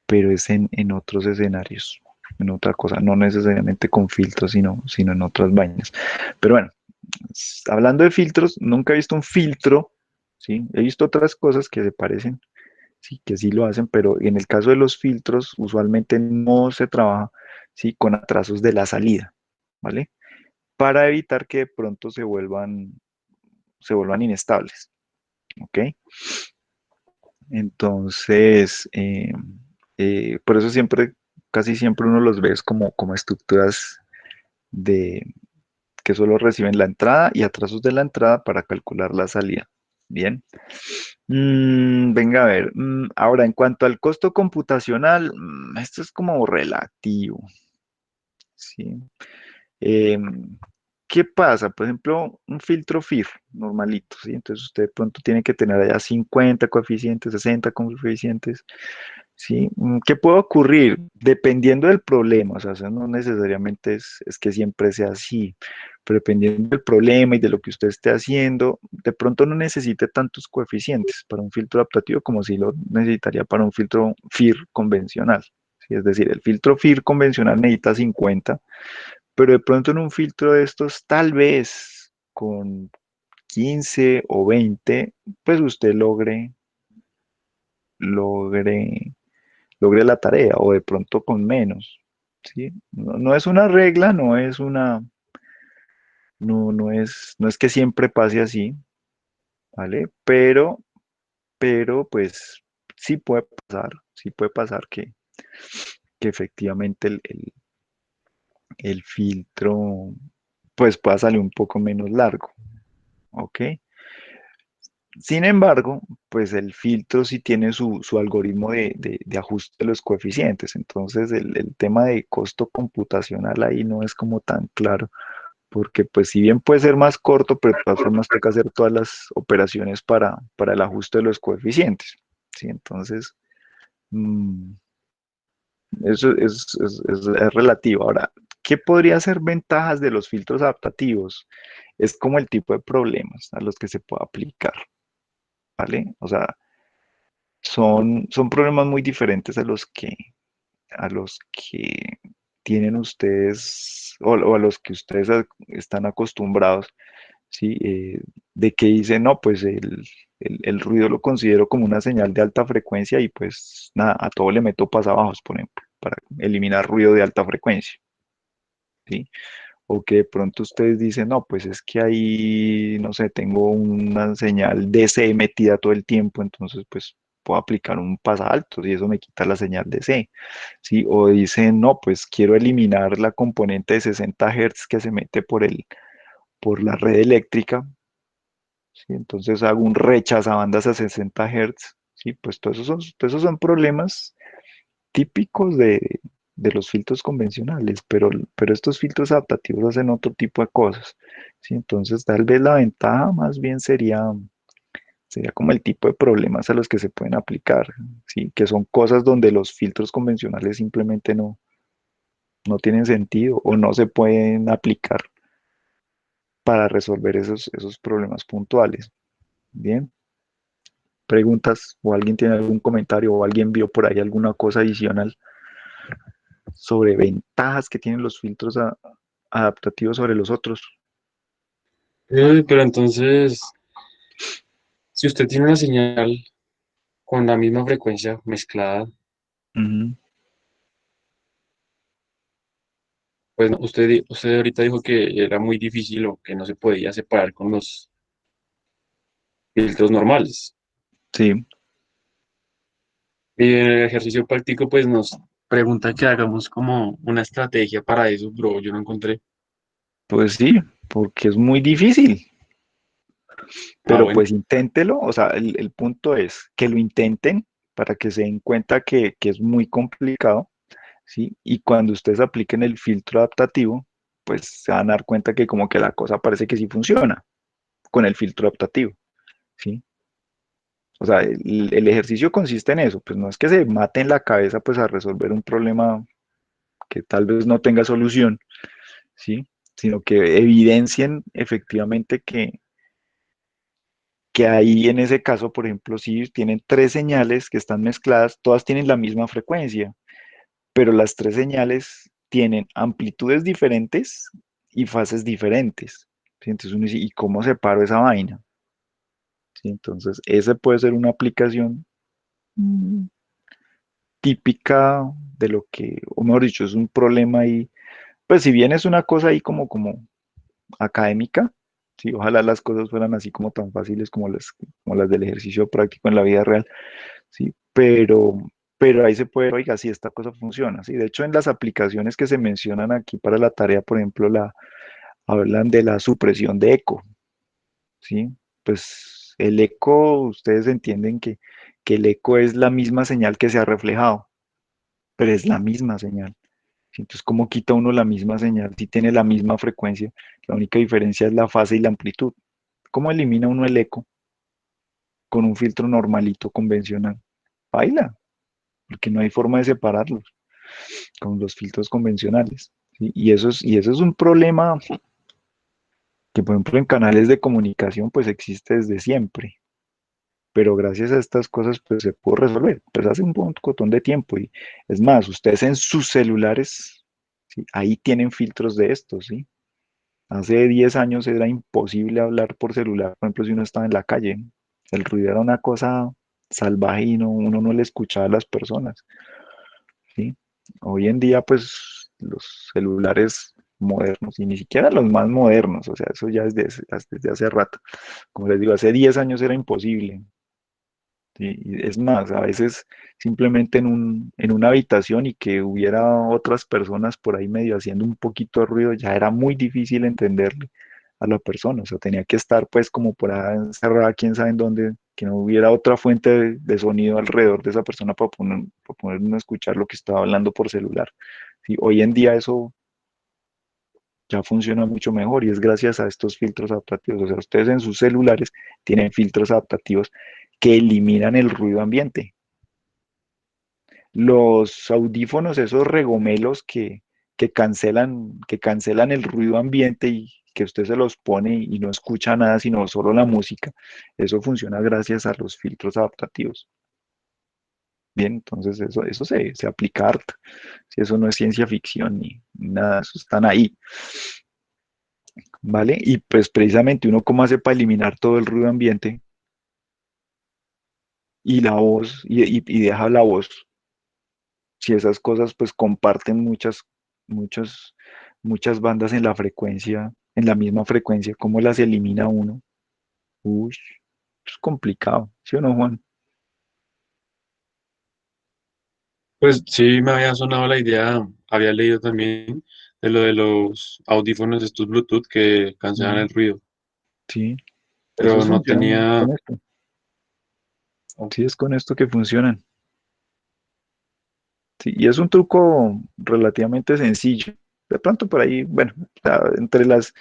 es en otros escenarios, en otra cosa, no necesariamente con filtros, sino en otras vainas. Pero bueno, hablando de filtros, nunca he visto un filtro, ¿sí? He visto otras cosas que se parecen, sí, que sí lo hacen, pero en el caso de los filtros, usualmente no se trabaja, ¿sí? Con atrasos de la salida, ¿vale? Para evitar que de pronto se vuelvan inestables, ¿ok? Entonces, por eso casi siempre uno los ve es como estructuras de, que solo reciben la entrada y atrasos de la entrada para calcular la salida. Bien. Venga a ver. Ahora, en cuanto al costo computacional, esto es como relativo. ¿Sí? Em, ¿Qué pasa? Por ejemplo, un filtro FIR normalito, ¿sí? Entonces usted de pronto tiene que tener allá 50 coeficientes, 60 coeficientes, ¿sí? ¿Qué puede ocurrir? Dependiendo del problema, o sea, eso no necesariamente es que siempre sea así, pero dependiendo del problema y de lo que usted esté haciendo, de pronto no necesite tantos coeficientes para un filtro adaptativo como si lo necesitaría para un filtro FIR convencional, ¿sí? Es decir, el filtro FIR convencional necesita 50, pero de pronto en un filtro de estos, tal vez con 15 o 20, pues usted logre, logre la tarea, o de pronto con menos, ¿sí? No es una regla, no es que siempre pase así, ¿vale? Pero pues sí puede pasar que efectivamente el filtro pues pueda salir un poco menos largo, ¿ok? Sin embargo, pues el filtro sí tiene su algoritmo de ajuste de los coeficientes. Entonces, el tema de costo computacional ahí no es como tan claro, porque pues si bien puede ser más corto, pero de todas formas toca hacer todas las operaciones para el ajuste de los coeficientes. ¿Sí? Entonces, mm, eso es relativo. Ahora, ¿qué podría ser ventajas de los filtros adaptativos? Es como el tipo de problemas a los que se puede aplicar, ¿vale? O sea, son problemas muy diferentes a los que tienen ustedes o a los que ustedes están acostumbrados, ¿sí? De que dicen, no, pues el ruido lo considero como una señal de alta frecuencia y pues nada, a todo le meto pasabajos, por ejemplo, para eliminar ruido de alta frecuencia, ¿sí? O que de pronto ustedes dicen, no, pues es que ahí, no sé, tengo una señal DC metida todo el tiempo, entonces pues puedo aplicar un pasaltos y eso me quita la señal DC, ¿sí? O dicen, no, pues quiero eliminar la componente de 60 Hz que se mete por la red eléctrica, ¿sí? Entonces hago un rechazo a bandas a 60 Hz, ¿sí? Pues todos esos son problemas típicos de los filtros convencionales, pero estos filtros adaptativos hacen otro tipo de cosas, ¿sí? Entonces, tal vez la ventaja más bien sería como el tipo de problemas a los que se pueden aplicar, ¿sí? Que son cosas donde los filtros convencionales simplemente no tienen sentido o no se pueden aplicar para resolver esos problemas puntuales. Bien, preguntas o alguien tiene algún comentario o alguien vio por ahí alguna cosa adicional sobre ventajas que tienen los filtros adaptativos sobre los otros. Pero entonces, si usted tiene una señal con la misma frecuencia mezclada, Ujú. pues no, usted ahorita dijo que era muy difícil o que no se podía separar con los filtros normales. Sí, Y en el ejercicio práctico, pues nos pregunta que hagamos como una estrategia para eso, bro. Yo no encontré. pues sí, porque es muy difícil, Ah, pero bueno. pues inténtelo, o sea, el punto es que lo intenten para que se den cuenta que es muy complicado, ¿sí? Y cuando ustedes apliquen el filtro adaptativo, pues se van a dar cuenta que como que la cosa parece que sí funciona con el filtro adaptativo, ¿sí? O sea, el ejercicio consiste en eso, pues no es que se maten la cabeza pues a resolver un problema que tal vez no tenga solución, ¿sí? Sino que evidencien efectivamente que ahí en ese caso, por ejemplo, si tienen tres señales que están mezcladas, todas tienen la misma frecuencia, pero las tres señales tienen amplitudes diferentes y fases diferentes, ¿sí? Entonces uno dice, ¿y cómo separo esa vaina? ¿Sí? Entonces, esa puede ser una aplicación mm, típica de lo que, o mejor dicho, es un problema ahí, pues si bien es una cosa ahí como académica, sí, ojalá las cosas fueran así como tan fáciles como las del ejercicio práctico en la vida real, sí, pero ahí se puede, oiga, si esta cosa funciona, sí, de hecho en las aplicaciones que se mencionan aquí para la tarea, por ejemplo, hablan de la supresión de eco, sí, pues el eco, ustedes entienden que el eco es la misma señal que se ha reflejado, pero es la misma señal. ¿Sí? Entonces, ¿cómo quita uno la misma señal si tiene la misma frecuencia? La única diferencia es la fase y la amplitud. ¿Cómo elimina uno el eco con un filtro normalito, convencional? Baila, porque no hay forma de separarlos con los filtros convencionales. ¿Sí? Y eso es un problema que, por ejemplo, en canales de comunicación, pues existe desde siempre. Pero gracias a estas cosas, pues se pudo resolver. Pues hace un montón de tiempo. Y es más, ustedes en sus celulares, ¿sí? Ahí tienen filtros de estos, ¿sí? Hace 10 años era imposible hablar por celular, por ejemplo, si uno estaba en la calle. El ruido era una cosa salvaje y uno no le escuchaba a las personas, ¿sí? Hoy en día, pues, los celulares modernos, y ni siquiera los más modernos, o sea, eso ya es desde hace rato. Como les digo, hace 10 años era imposible, ¿sí? Y es más, a veces simplemente en una habitación y que hubiera otras personas por ahí medio haciendo un poquito de ruido, ya era muy difícil entenderle a la persona, o sea, tenía que estar pues como por ahí encerrada, quién sabe en dónde, que no hubiera otra fuente de sonido alrededor de esa persona para poder uno escuchar lo que estaba hablando por celular. Sí, hoy en día eso ya funciona mucho mejor y es gracias a estos filtros adaptativos. O sea, ustedes en sus celulares tienen filtros adaptativos que eliminan el ruido ambiente. Los audífonos, esos regomelos que cancelan el ruido ambiente y que usted se los pone y no escucha nada, sino solo la música, eso funciona gracias a los filtros adaptativos. Bien, entonces eso se aplica harto. Si eso no es ciencia ficción ni nada, eso están ahí. ¿Vale? Y pues precisamente uno cómo hace para eliminar todo el ruido ambiente y la voz y deja la voz. Si esas cosas pues comparten muchas, muchas bandas en la frecuencia, en la misma frecuencia, ¿cómo las elimina uno? Uy, es complicado, ¿sí o no, Juan? Pues sí, me había sonado la idea, había leído también de lo de los audífonos estos Bluetooth que cancelan Ujú. el ruido, Sí, pero esos no funcionan tenía... con esto. Sí, es con esto que funcionan. Sí, y es un truco relativamente sencillo. De pronto por ahí, bueno, entre las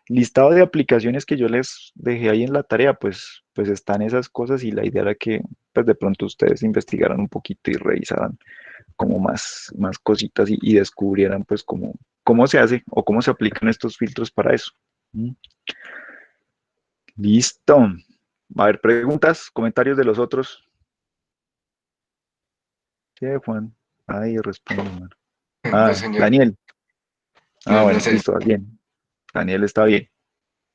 listado de aplicaciones que yo les dejé ahí en la tarea, pues están esas cosas y la idea era que pues de pronto ustedes investigaran un poquito y revisaran como más cositas y descubrieran pues cómo se hace o cómo se aplican estos filtros para eso. ¿Mm? Listo. A ver, preguntas, comentarios de los otros. Sí, Juan. Ahí responde, hermano. No, Ah, señor. Daniel. Ah, No bueno, sé. listo, bien. Daniel está bien.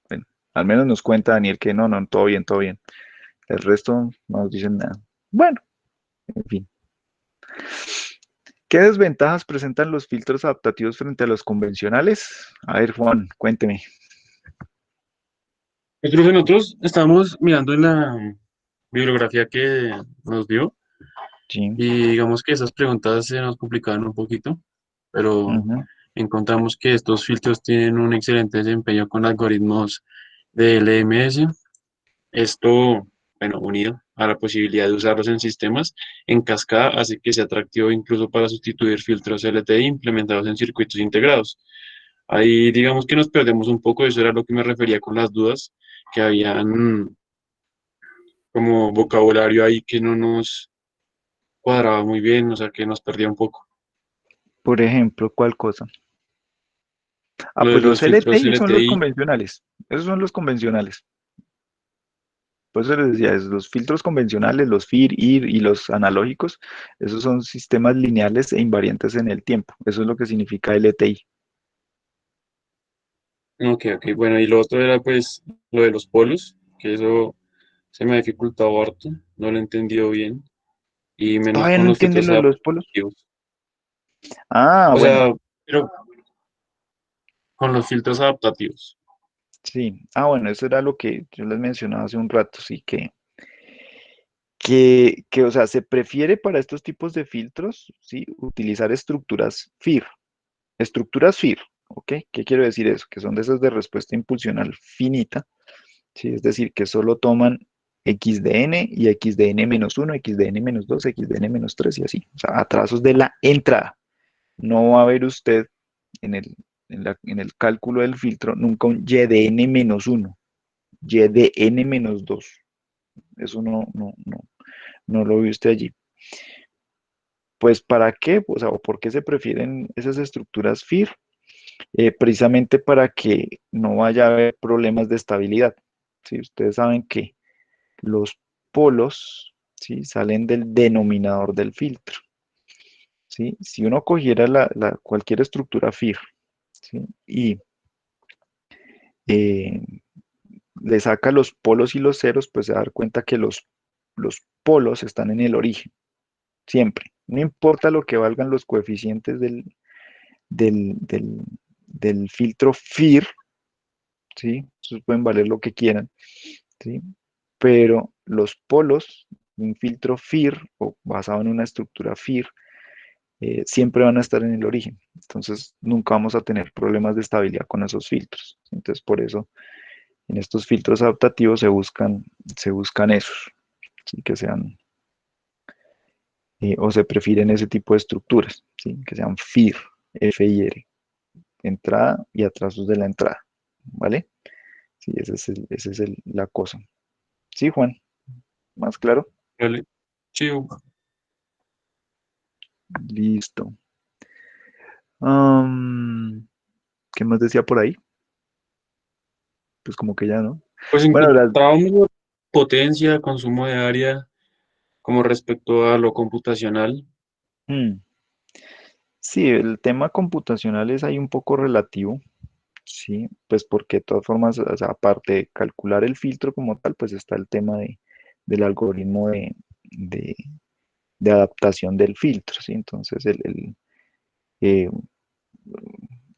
Bueno, al menos nos cuenta Daniel que no, todo bien, todo bien. El resto no nos dicen nada. Bueno, en fin. ¿Qué desventajas presentan los filtros adaptativos frente a los convencionales? A ver, Juan, cuénteme. Yo creo que nosotros estábamos mirando en la bibliografía que nos dio Sí. y digamos que esas preguntas se nos complicaban un poquito, pero Ujú. encontramos que estos filtros tienen un excelente desempeño con algoritmos de LMS. Esto, bueno, unido a la posibilidad de usarlos en sistemas en cascada, hace que sea atractivo incluso para sustituir filtros LTI implementados en circuitos integrados. Ahí digamos que nos perdemos un poco, eso era lo que me refería con las dudas, que habían como vocabulario ahí que no nos cuadraba muy bien, o sea, que nos perdía un poco. Por ejemplo, ¿cuál cosa? Ah, Lo de pues los los filtros LTI son los LTI, convencionales. Esos son los convencionales. Por eso les decía, los filtros convencionales, los FIR, IR y los analógicos, esos son sistemas lineales e invariantes en el tiempo. Eso es lo que significa LTI. ok, bueno, y lo otro era pues lo de los polos, que eso se me ha dificultado harto, no lo he entendido bien, y menos ¿Todavía con no los entienden filtros lo de los polos? adaptativos. Ah, O bueno, sea, pero con los filtros adaptativos. sí. Ah, bueno, eso era lo que yo les mencionaba hace un rato, sí, que, o sea, se prefiere para estos tipos de filtros, sí, utilizar estructuras FIR. Estructuras FIR, ¿ok? ¿Qué quiero decir eso? Que son de esas de respuesta impulsional finita, ¿sí? Es decir, que solo toman XDN y XDN-1, XDN-2, XDN-3 y así. O sea, a trazos de la entrada. No va a ver usted en el cálculo del filtro nunca un YDN-1, YDN-2. Eso no lo ve usted allí. Pues ¿para qué? O sea, ¿o por qué se prefieren esas estructuras FIR? Precisamente para que no vaya a haber problemas de estabilidad. ¿Sí? Ustedes saben que los polos, ¿sí? Salen del denominador del filtro. ¿Sí? Si uno cogiera cualquier estructura FIR, ¿sí? Y eh, le saca los polos y los ceros, pues se va a dar cuenta que los polos están en el origen, siempre. No importa lo que valgan los coeficientes del, del, del filtro FIR, ¿sí? Esos pueden valer lo que quieran, ¿sí? Pero los polos, un filtro FIR o basado en una estructura FIR, siempre van a estar en el origen. Entonces, nunca vamos a tener problemas de estabilidad con esos filtros. Entonces, por eso, en estos filtros adaptativos se buscan esos, ¿sí? Que sean, o se prefieren ese tipo de estructuras, ¿sí? Que sean FIR, FIR, entrada y atrasos de la entrada, ¿vale? Sí, la cosa. Sí, Juan, más claro. Vale. Sí, Listo. Am, ¿Qué más decía por ahí? Pues como que ya, ¿no? pues Bueno, encontrábamos potencia, consumo de área, como respecto a lo computacional. mm, sí, el tema computacional es ahí un poco relativo, sí, pues porque de todas formas, o sea, aparte de calcular el filtro como tal, pues está el tema del algoritmo de- de adaptación del filtro, ¿sí? Entonces, eh,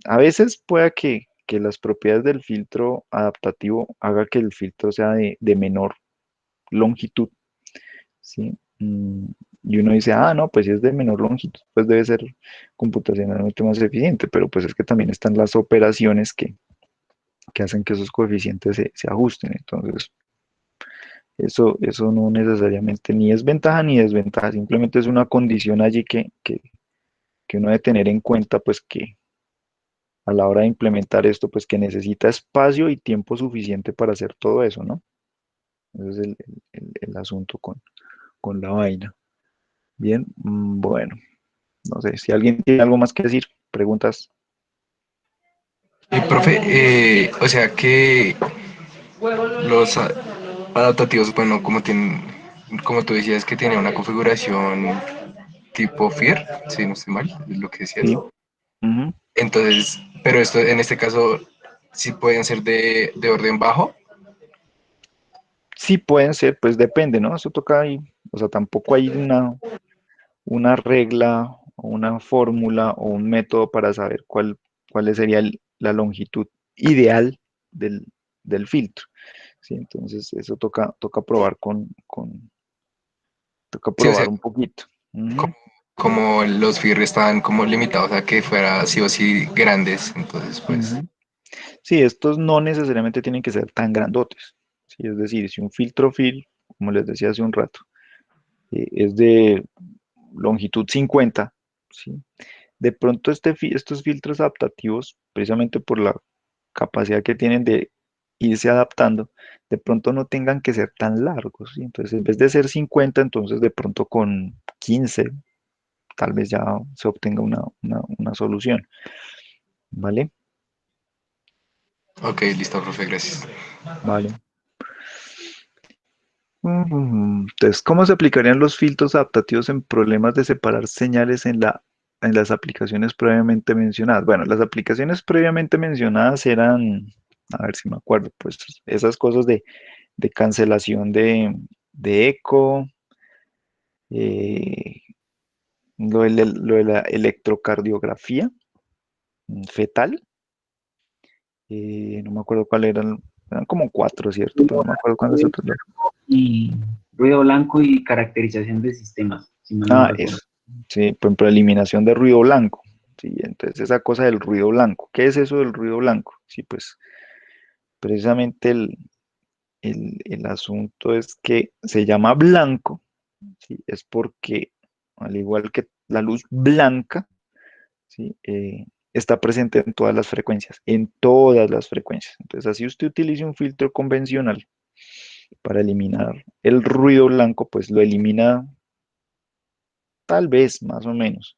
a veces pueda que las propiedades del filtro adaptativo haga que el filtro sea de menor longitud, ¿sí? Y uno dice, ah, no, pues si es de menor longitud, pues debe ser computacionalmente más eficiente, pero pues es que también están las operaciones que hacen que esos coeficientes se ajusten. Entonces, eso no necesariamente ni es ventaja ni desventaja, simplemente es una condición allí que uno debe tener en cuenta, pues que a la hora de implementar esto, pues que necesita espacio y tiempo suficiente para hacer todo eso, ¿no? Ese es el asunto con la vaina. Bien, bueno, no sé, si alguien tiene algo más que decir, preguntas. Profe, o sea que los adaptativos, bueno, como tú decías que tiene una configuración tipo FIR, si no estoy mal, es lo que decías. Sí. Ujú. Entonces, pero esto en este caso sí pueden ser de orden bajo. Sí pueden ser, pues depende, ¿no? Eso toca ahí, o sea, tampoco hay una regla o una fórmula o un método para saber cuál sería la longitud ideal del filtro. ¿Sí? Entonces, eso toca probar toca Sí, o sea, probar un poquito. Ujú. como los FIR estaban como limitados a que fuera sí o sí grandes, entonces pues, Ujú. Sí, estos no necesariamente tienen que ser tan grandotes. ¿Sí? Es decir, si un filtro FIL, como les decía hace un rato, es de longitud 50, ¿sí? De pronto estos filtros adaptativos, precisamente por la capacidad que tienen de irse adaptando, de pronto no tengan que ser tan largos, ¿sí? Entonces, en vez de ser 50, entonces de pronto con 15, tal vez ya se obtenga una solución, ¿vale? ok, listo, profe, gracias. Vale. Entonces, ¿cómo se aplicarían los filtros adaptativos en problemas de separar señales en las aplicaciones previamente mencionadas? Bueno, las aplicaciones previamente mencionadas eran, a ver si me acuerdo, pues esas cosas de cancelación de eco, eh, lo de la electrocardiografía fetal, no me acuerdo cuál eran como cuatro, ¿cierto? Pero no me acuerdo cuáles otros eran. Y ruido blanco y caracterización de sistemas, si mal no Ah, recuerdo. eso. Sí, por ejemplo, eliminación de ruido blanco. Sí, entonces esa cosa del ruido blanco. ¿Qué es eso del ruido blanco? Sí, pues precisamente el asunto es que se llama blanco, ¿sí? Es porque al igual que la luz blanca, ¿sí? Está presente en todas las frecuencias, en todas las frecuencias. Entonces, así usted utilice un filtro convencional para eliminar el ruido blanco, pues lo elimina tal vez más o menos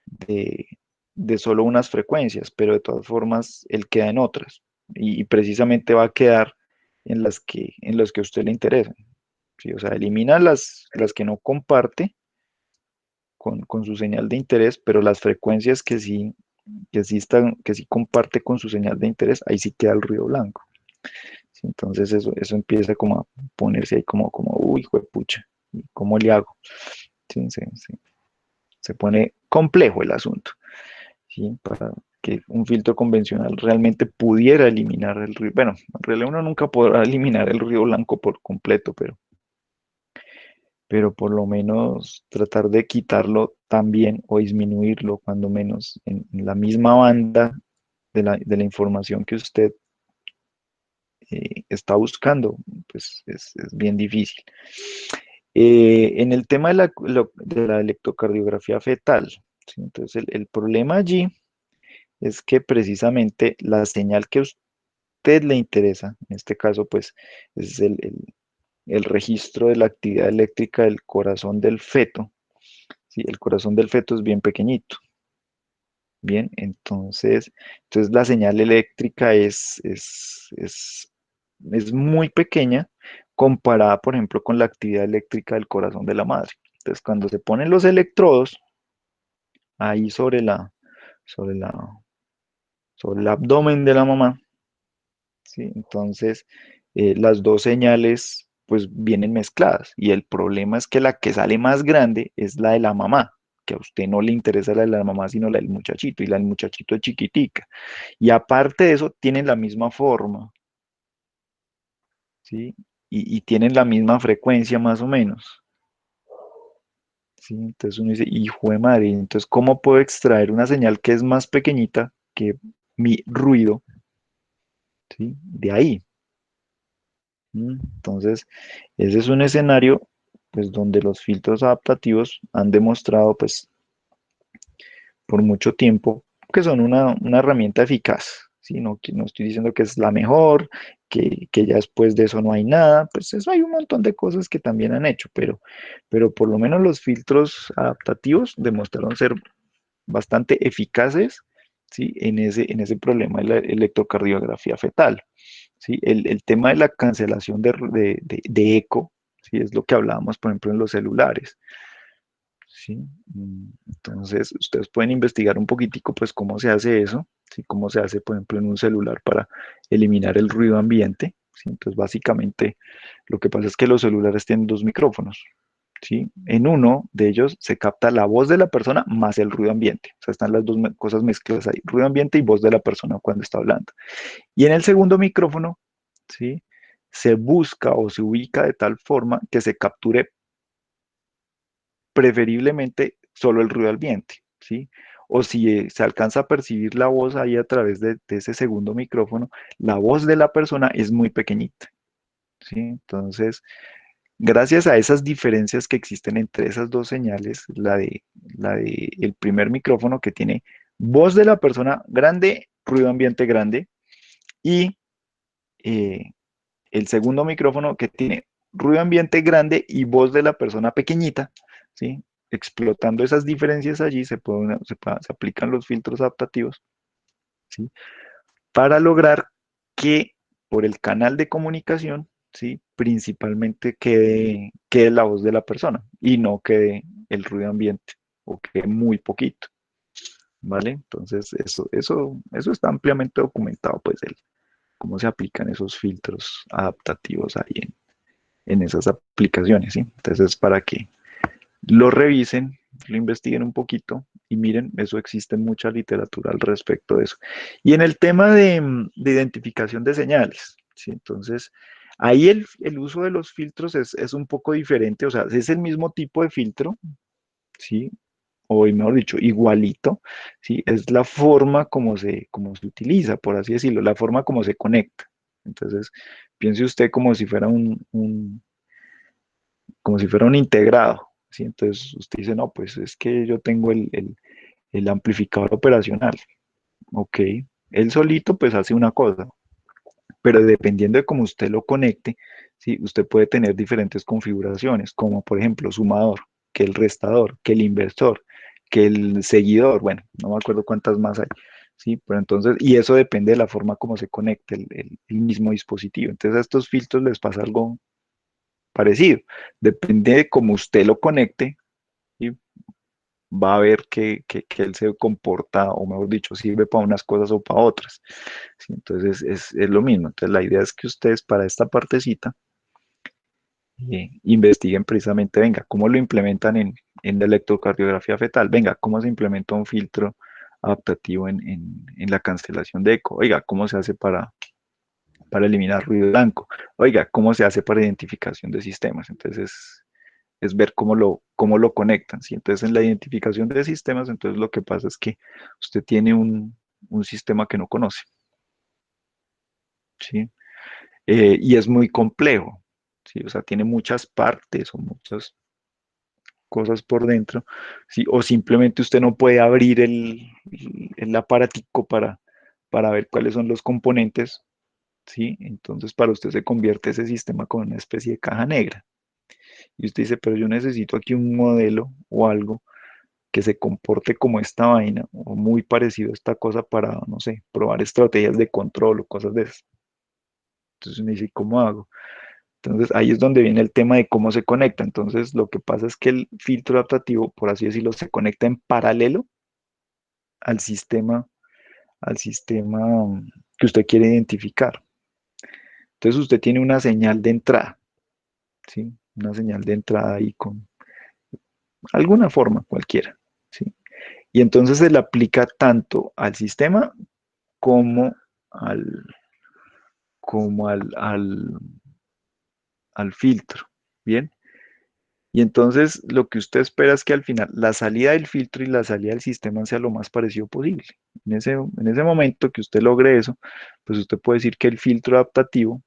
de, de solo unas frecuencias, pero de todas formas él queda en otras y precisamente va a quedar en las que a usted le interesan. ¿Sí? O sea, elimina las que no comparte con su señal de interés, pero las frecuencias que sí comparte con su señal de interés, ahí sí queda el ruido blanco. ¿Sí? Entonces eso empieza como a ponerse ahí uy, juepucha, ¿cómo le hago? Sí, se pone complejo el asunto. ¿Sí? Para que un filtro convencional realmente pudiera eliminar el ruido. Bueno, en realidad uno nunca podrá eliminar el ruido blanco por completo, pero por lo menos tratar de quitarlo también o disminuirlo cuando menos en la misma banda de la información que usted está buscando, pues es bien difícil. En el tema de la electrocardiografía fetal, ¿sí? Entonces el problema allí es que precisamente la señal que a usted le interesa, en este caso pues es el registro de la actividad eléctrica del corazón del feto, ¿sí? El corazón del feto es bien pequeñito. Bien, entonces la señal eléctrica es muy pequeña comparada, por ejemplo, con la actividad eléctrica del corazón de la madre. Entonces, cuando se ponen los electrodos ahí sobre la, sobre el abdomen de la mamá, ¿sí? Entonces, las dos señales pues vienen mezcladas y el problema es que la que sale más grande es la de la mamá, que a usted no le interesa la de la mamá, sino la del muchachito, y la del muchachito es chiquitica. Y aparte de eso, tienen la misma forma, ¿sí? Y tienen la misma frecuencia más o menos, ¿sí? Entonces uno dice, hijo de madre, entonces ¿cómo puedo extraer una señal que es más pequeñita que mi ruido, ¿sí? De ahí. Entonces, ese es un escenario pues donde los filtros adaptativos han demostrado pues por mucho tiempo que son una herramienta eficaz, ¿sí? No, no estoy diciendo que es la mejor, que ya después de eso no hay nada, pues eso hay un montón de cosas que también han hecho, pero por lo menos los filtros adaptativos demostraron ser bastante eficaces, ¿sí? En ese problema de la electrocardiografía fetal, ¿sí? El tema de la cancelación de eco, ¿sí? Es lo que hablábamos, por ejemplo, en los celulares, ¿sí? Entonces, ustedes pueden investigar un poquitico, pues, cómo se hace eso, ¿sí? Cómo se hace, por ejemplo, en un celular para eliminar el ruido ambiente, ¿sí? Entonces, básicamente, lo que pasa es que los celulares tienen dos micrófonos, ¿sí? En uno de ellos se capta la voz de la persona más el ruido ambiente. O sea, están las dos cosas mezcladas ahí, ruido ambiente y voz de la persona cuando está hablando. Y en el segundo micrófono, ¿sí? Se busca o se ubica de tal forma que se capture preferiblemente solo el ruido ambiente, ¿sí? O si se alcanza a percibir la voz ahí a través de ese segundo micrófono, la voz de la persona es muy pequeñita, ¿sí? Entonces, gracias a esas diferencias que existen entre esas dos señales, la de el primer micrófono que tiene voz de la persona grande, ruido ambiente grande, y eh, el segundo micrófono que tiene ruido ambiente grande y voz de la persona pequeñita, ¿sí? Explotando esas diferencias allí se aplican los filtros adaptativos, ¿sí? Para lograr que por el canal de comunicación, ¿sí? Principalmente quede la voz de la persona y no quede el ruido ambiente o quede muy poquito, ¿vale? Entonces eso está ampliamente documentado, pues, cómo se aplican esos filtros adaptativos ahí en esas aplicaciones, ¿sí? Entonces, para que lo revisen, lo investiguen un poquito y miren, eso existe mucha literatura al respecto de eso. Y en el tema de identificación de señales, ¿sí? Entonces, ahí el uso de los filtros es un poco diferente, o sea, es el mismo tipo de filtro, ¿sí? O mejor dicho, igualito, ¿sí? Es la forma como se utiliza, por así decirlo, la forma como se conecta. Entonces, piense usted como si fuera un integrado, ¿sí? Entonces usted dice, no, pues es que yo tengo el amplificador operacional, ok, él solito pues hace una cosa, pero dependiendo de cómo usted lo conecte, ¿sí? Usted puede tener diferentes configuraciones, como por ejemplo sumador, que el restador, que el inversor, que el seguidor, bueno, no me acuerdo cuántas más hay, ¿sí? Pero entonces, y eso depende de la forma como se conecte el mismo dispositivo. Entonces a estos filtros les pasa algo parecido. Depende de cómo usted lo conecte, y va a ver que él se comporta, o mejor dicho, sirve para unas cosas o para otras, ¿sí? Entonces es lo mismo. Entonces la idea es que ustedes para esta partecita investiguen precisamente, venga, cómo lo implementan en la electrocardiografía fetal, venga, cómo se implementa un filtro adaptativo en la cancelación de eco, oiga, cómo se hace para eliminar ruido blanco, oiga, cómo se hace para identificación de sistemas. Entonces es ver cómo lo conectan, ¿sí? Entonces, en la identificación de sistemas, entonces lo que pasa es que usted tiene un sistema que no conoce, ¿sí? Y es muy complejo, ¿sí? O sea, tiene muchas partes o muchas cosas por dentro, ¿sí? O simplemente usted no puede abrir el aparatico para ver cuáles son los componentes, ¿sí? Entonces, para usted se convierte ese sistema como una especie de caja negra. Y usted dice, pero yo necesito aquí un modelo o algo que se comporte como esta vaina o muy parecido a esta cosa para, no sé, probar estrategias de control o cosas de esas. Entonces uno dice, ¿cómo hago? Entonces ahí es donde viene el tema de cómo se conecta. Entonces lo que pasa es que el filtro adaptativo, por así decirlo, se conecta en paralelo al sistema, al sistema que usted quiere identificar. Entonces usted tiene una señal de entrada, ¿sí? Una señal de entrada ahí con alguna forma, cualquiera, ¿sí? Y entonces se le aplica tanto al sistema como al, como al filtro, ¿bien? Y entonces lo que usted espera es que al final la salida del filtro y la salida del sistema sea lo más parecido posible. En ese momento que usted logre eso, pues usted puede decir que el filtro adaptativo,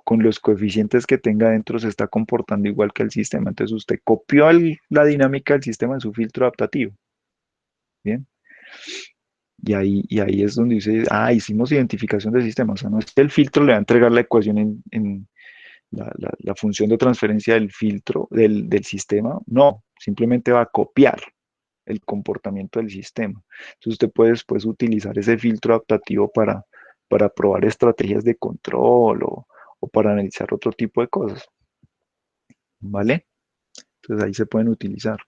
con los coeficientes que tenga dentro, se está comportando igual que el sistema. Entonces usted copió la dinámica del sistema en su filtro adaptativo, ¿bien? Y ahí es donde dice, hicimos identificación del sistema. O sea, no es que el filtro le va a entregar la ecuación en la función de transferencia del filtro del sistema. No, simplemente va a copiar el comportamiento del sistema. Entonces usted puede después utilizar ese filtro adaptativo para probar estrategias de control o para analizar otro tipo de cosas. ¿Vale? Entonces ahí se pueden utilizar.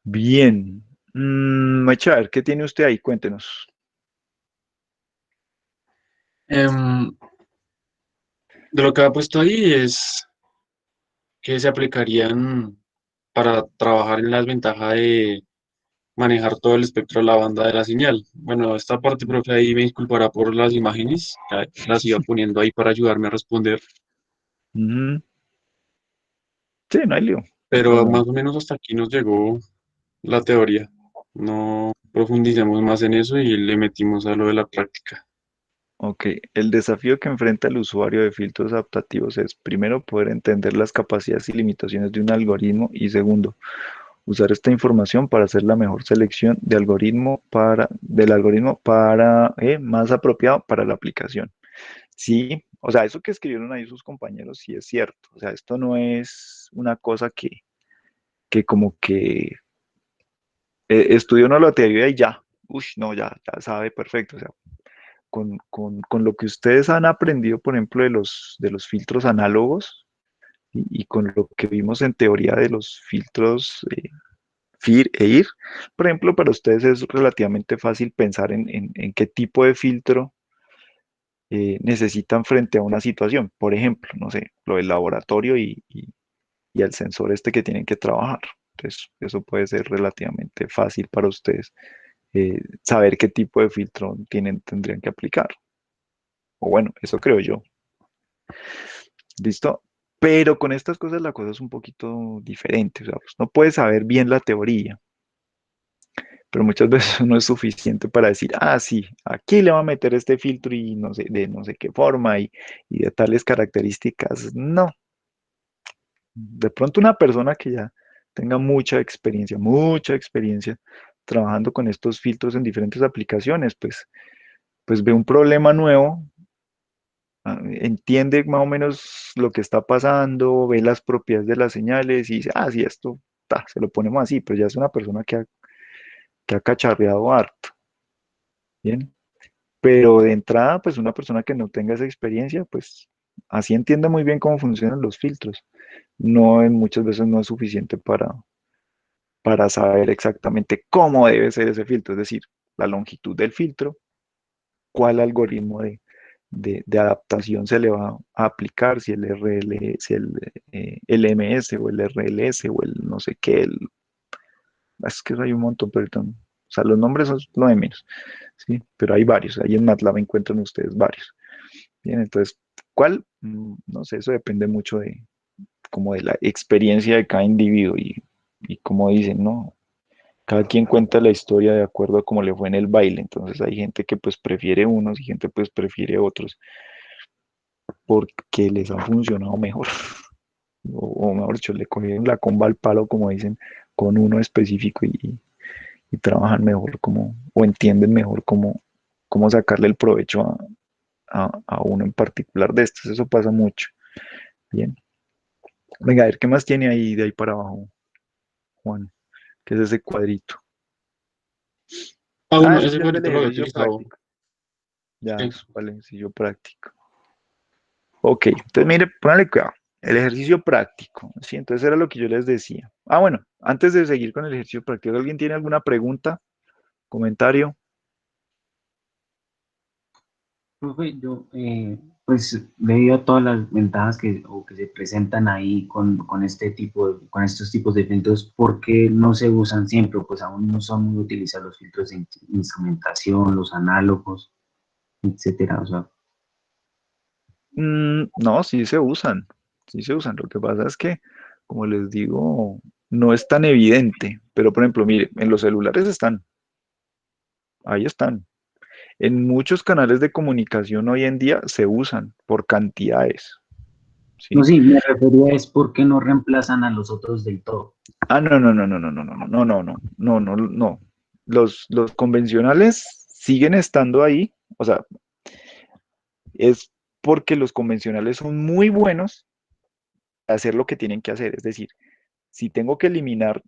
Bien. Macha, a ver, ¿qué tiene usted ahí? Cuéntenos. Em, de lo que ha puesto ahí es que se aplicarían para trabajar en la desventaja de manejar todo el espectro de la banda de la señal. Bueno, esta parte, profe, ahí me disculpará por las imágenes, ya las iba poniendo ahí para ayudarme a responder, Ujú. Sí, no hay lío. pero Como, más o menos hasta aquí nos llegó la teoría. No profundizamos más en eso y le metimos a lo de la práctica. ok, el desafío que enfrenta el usuario de filtros adaptativos es, primero, poder entender las capacidades y limitaciones de un algoritmo y segundo, usar esta información para hacer la mejor selección del algoritmo para, más apropiado para la aplicación. Sí, o sea, eso que escribieron ahí sus compañeros sí es cierto. O sea, esto no es una cosa que como que estudió uno la teoría y ya, uy, no, ya sabe perfecto. O sea, con lo que ustedes han aprendido, por ejemplo, de los filtros análogos y con lo que vimos en teoría de los filtros FIR e IR, por ejemplo, para ustedes es relativamente fácil pensar en qué tipo de filtro necesitan frente a una situación. Por ejemplo, no sé, lo del laboratorio y el sensor este que tienen que trabajar. Entonces, eso puede ser relativamente fácil para ustedes saber qué tipo de filtro tendrían que aplicar. O bueno, eso creo yo. ¿Listo? Pero con estas cosas la cosa es un poquito diferente. O sea, pues, no puedes saber bien la teoría, pero muchas veces no es suficiente para decir, sí, aquí le va a meter este filtro y no sé, de no sé qué forma y de tales características. No. De pronto una persona que ya tenga mucha experiencia trabajando con estos filtros en diferentes aplicaciones, pues ve un problema nuevo, entiende más o menos lo que está pasando, ve las propiedades de las señales y dice, sí, esto se lo ponemos así, pero ya es una persona que ha cacharreado harto, ¿bien? Pero de entrada, pues una persona que no tenga esa experiencia, pues así entiende muy bien cómo funcionan los filtros. No, muchas veces no es suficiente para saber exactamente cómo debe ser ese filtro, es decir, la longitud del filtro, cuál algoritmo de adaptación se le va a aplicar, si el RL, si el LMS o el RLS o el no sé qué, es que hay un montón, pero o sea, los nombres son lo de menos, ¿sí? Pero hay varios, ahí en MATLAB encuentran ustedes varios. Bien, entonces, ¿cuál? No sé, eso depende mucho como de la experiencia de cada individuo y como dicen, ¿no? Cada quien cuenta la historia de acuerdo a cómo le fue en el baile, entonces hay gente que pues prefiere unos y gente pues prefiere otros porque les ha funcionado mejor, o mejor dicho, le cogieron la comba al palo, como dicen, con uno específico y trabajan mejor como, o entienden mejor cómo sacarle el provecho a uno en particular de estos, eso pasa mucho. Bien, venga, a ver, ¿qué más tiene ahí de ahí para abajo, Juan? ¿Qué es ese cuadrito? Ah, Ah, bueno, ese ese ya es del cuadrito lo había ejercicio utilizado. práctico. Ya, Eso. para el ejercicio práctico. Ok, entonces mire, póngale cuidado. El ejercicio práctico, sí, entonces era lo que yo les decía. Ah, bueno, antes de seguir con el ejercicio práctico, ¿alguien tiene alguna pregunta, comentario? Profe, yo, pues debido a todas las ventajas que se presentan ahí con con estos tipos de filtros, ¿por qué no se usan siempre? Pues aún no son muy utilizados los filtros de instrumentación, los análogos, etcétera. O sea, No, sí se usan, sí se usan. Lo que pasa es que, como les digo, no es tan evidente. Pero, por ejemplo, mire, en los celulares están, ahí están. En muchos canales de comunicación hoy en día se usan por cantidades, no, ¿sí? sí, me refería es por qué no reemplazan a los otros del todo. Ah, no, no, no, no, no, no, no, no, no, no, no, no, no. Los convencionales siguen estando ahí, o sea, es porque los convencionales son muy buenos a hacer lo que tienen que hacer. Es decir, si tengo que eliminar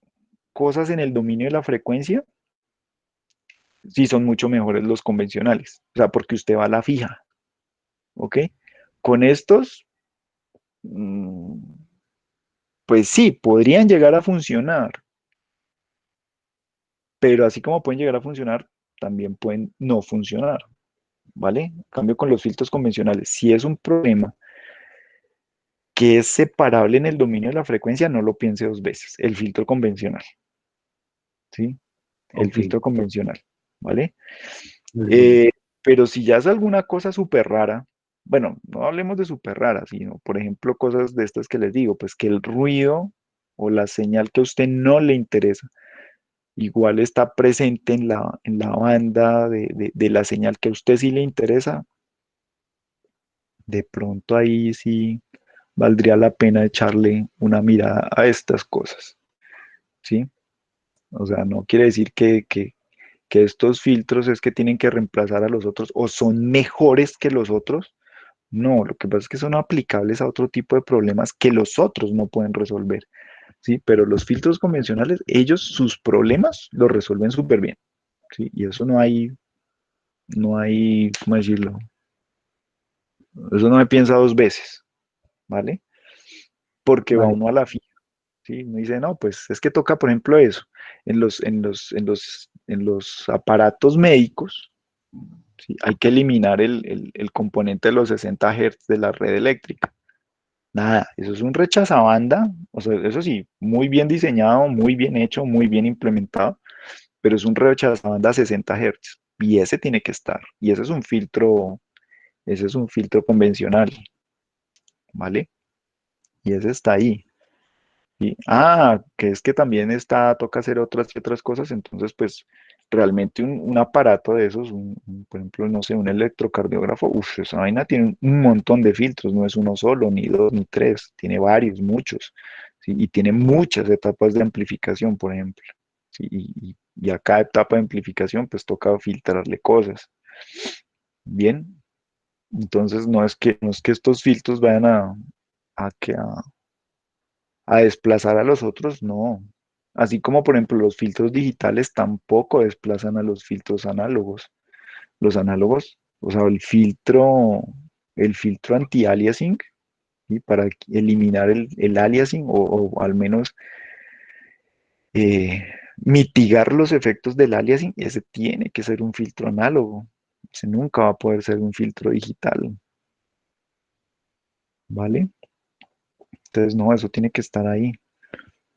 cosas en el dominio de la frecuencia, sí son mucho mejores los convencionales. O sea, porque usted va a la fija, ¿ok? Con estos, mm, pues sí, podrían llegar a funcionar, pero así como pueden llegar a funcionar, también pueden no funcionar, ¿vale? En cambio, con los filtros convencionales, si es un problema que es separable en el dominio de la frecuencia, no lo piense dos veces. El filtro convencional, ¿sí? El Ok, filtro convencional, ¿vale? muy bien. Eh, pero si ya es alguna cosa súper rara, bueno, no hablemos de súper rara, sino, por ejemplo, cosas de estas que les digo, pues que el ruido o la señal que a usted no le interesa, igual está presente en la banda de la señal que a usted sí le interesa, de pronto ahí sí valdría la pena echarle una mirada a estas cosas, ¿sí? O sea, no quiere decir que estos filtros es que tienen que reemplazar a los otros o son mejores que los otros. No, lo que pasa es que son aplicables a otro tipo de problemas que los otros no pueden resolver, ¿sí? Pero los filtros convencionales, ellos sus problemas los resuelven súper bien, ¿sí? Y eso no hay, ¿cómo decirlo? Eso no me piensa dos veces, ¿vale? Porque va Vale. uno a la fija, ¿sí? Uno dice, no, pues es que toca, por ejemplo, eso, en los aparatos médicos, ¿sí? Hay que eliminar el componente de los 60 Hz de la red eléctrica. Nada, eso es un rechazabanda, o sea, eso sí, muy bien diseñado, muy bien hecho, muy bien implementado, pero es un rechazabanda a 60 Hz y ese tiene que estar, y ese es un filtro convencional, ¿vale? Y ese está ahí. Que es que también toca hacer otras y otras cosas, entonces pues realmente un aparato de esos, por ejemplo, no sé, un electrocardiógrafo, esa vaina tiene un montón de filtros, no es uno solo, ni dos, ni tres, tiene varios, muchos, ¿sí? Y tiene muchas etapas de amplificación, por ejemplo, ¿sí? Y a cada etapa de amplificación pues toca filtrarle cosas, ¿bien? Entonces no es que estos filtros vayan a desplazar a los otros, no. Así como, por ejemplo, los filtros digitales tampoco desplazan a los filtros análogos. Los análogos, o sea, el filtro anti-aliasing, ¿sí? Para eliminar el aliasing o al menos mitigar los efectos del aliasing, ese tiene que ser un filtro análogo. Ese nunca va a poder ser un filtro digital, ¿vale? Entonces, no, eso tiene que estar ahí.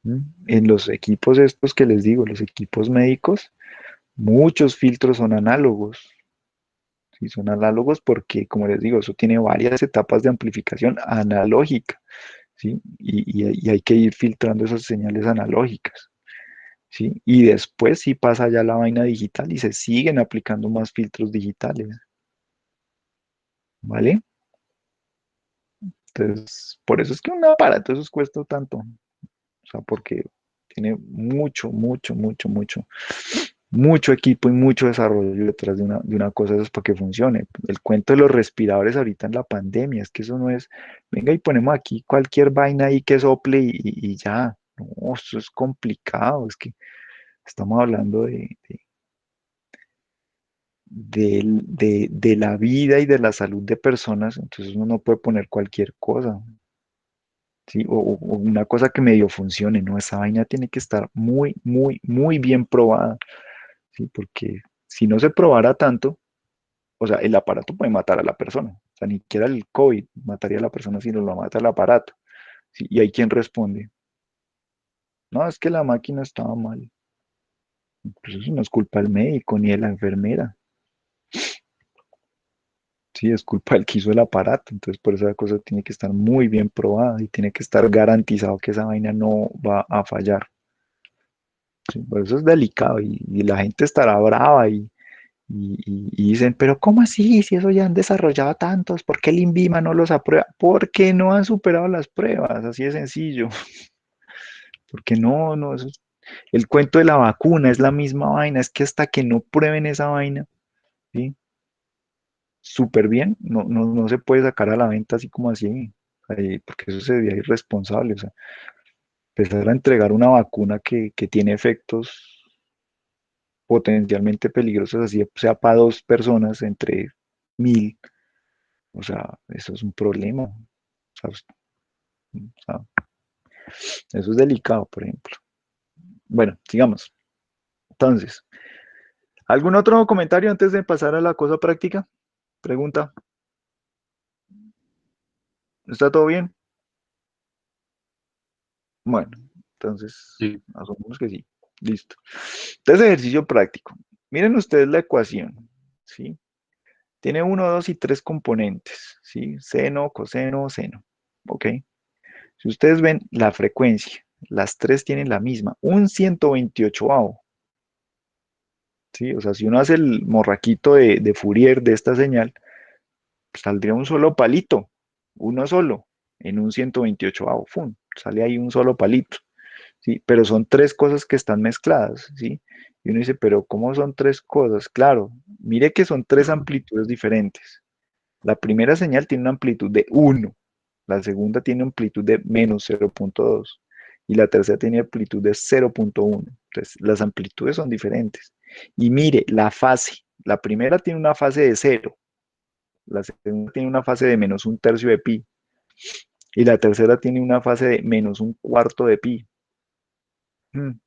¿Mm? En los equipos estos que les digo, los equipos médicos, muchos filtros son análogos. Sí, son análogos porque, como les digo, eso tiene varias etapas de amplificación analógica. ¿sí? Y hay que ir filtrando esas señales analógicas, ¿sí? Y después sí pasa ya la vaina digital y se siguen aplicando más filtros digitales, ¿vale? Entonces, por eso es que un aparato eso cuesta tanto, o sea, porque tiene mucho equipo y mucho desarrollo detrás de una cosa de esas para que funcione. El cuento de los respiradores ahorita en la pandemia, es que eso no es, venga y ponemos aquí cualquier vaina ahí que sople y ya. No, eso es complicado, es que estamos hablando de la vida y de la salud de personas, entonces uno no puede poner cualquier cosa, ¿sí? O una cosa que medio funcione, ¿no? Esa vaina tiene que estar muy bien probada, ¿sí? Porque si no se probara tanto, o sea, el aparato puede matar a la persona, o sea, ni siquiera el COVID mataría a la persona, sino lo mata el aparato, ¿sí? Y hay quien responde, no, es que la máquina estaba mal, pues eso no es culpa del médico ni de la enfermera. Sí, es culpa del que hizo el aparato, entonces por esa cosa tiene que estar muy bien probada y tiene que estar garantizado que esa vaina no va a fallar. Sí, por eso es delicado y la gente estará brava y dicen, pero ¿cómo así? Si eso ya han desarrollado tantos, ¿por qué el INVIMA no los aprueba? Porque no han superado las pruebas, así de sencillo. Porque no, el cuento de la vacuna es la misma vaina, es que hasta que no prueben esa vaina, ¿sí? Súper bien, no se puede sacar a la venta así como así, porque eso sería irresponsable, o sea, empezar a entregar una vacuna que tiene efectos potencialmente peligrosos, así sea para dos personas entre 1000, o sea, eso es un problema, ¿sabes? O sea, eso es delicado, por ejemplo. Bueno, sigamos. Entonces, ¿algún otro comentario antes de pasar a la cosa práctica? Pregunta. ¿Está todo bien? Bueno, entonces, Sí. asumimos que sí. Listo. Entonces, ejercicio práctico. Miren ustedes la ecuación, ¿sí? Tiene uno, dos y tres componentes, ¿sí? Seno, coseno, seno, ¿ok? Si ustedes ven la frecuencia, las tres tienen la misma, un 128avo, ¿sí? O sea, si uno hace el morraquito de Fourier de esta señal, saldría un solo palito, uno solo, en un 128avo, ¡fum! Sale ahí un solo palito. ¿Sí? Pero son tres cosas que están mezcladas, ¿sí? Y uno dice, pero ¿cómo son tres cosas? Claro, mire que son tres amplitudes diferentes. La primera señal tiene una amplitud de 1, la segunda tiene amplitud de menos 0,2 y la tercera tiene amplitud de 0,1. Entonces, las amplitudes son diferentes. Y mire, la fase, la primera tiene una fase de 0, la segunda tiene una fase de menos un tercio de pi y la tercera tiene una fase de menos un cuarto de pi. Hmm.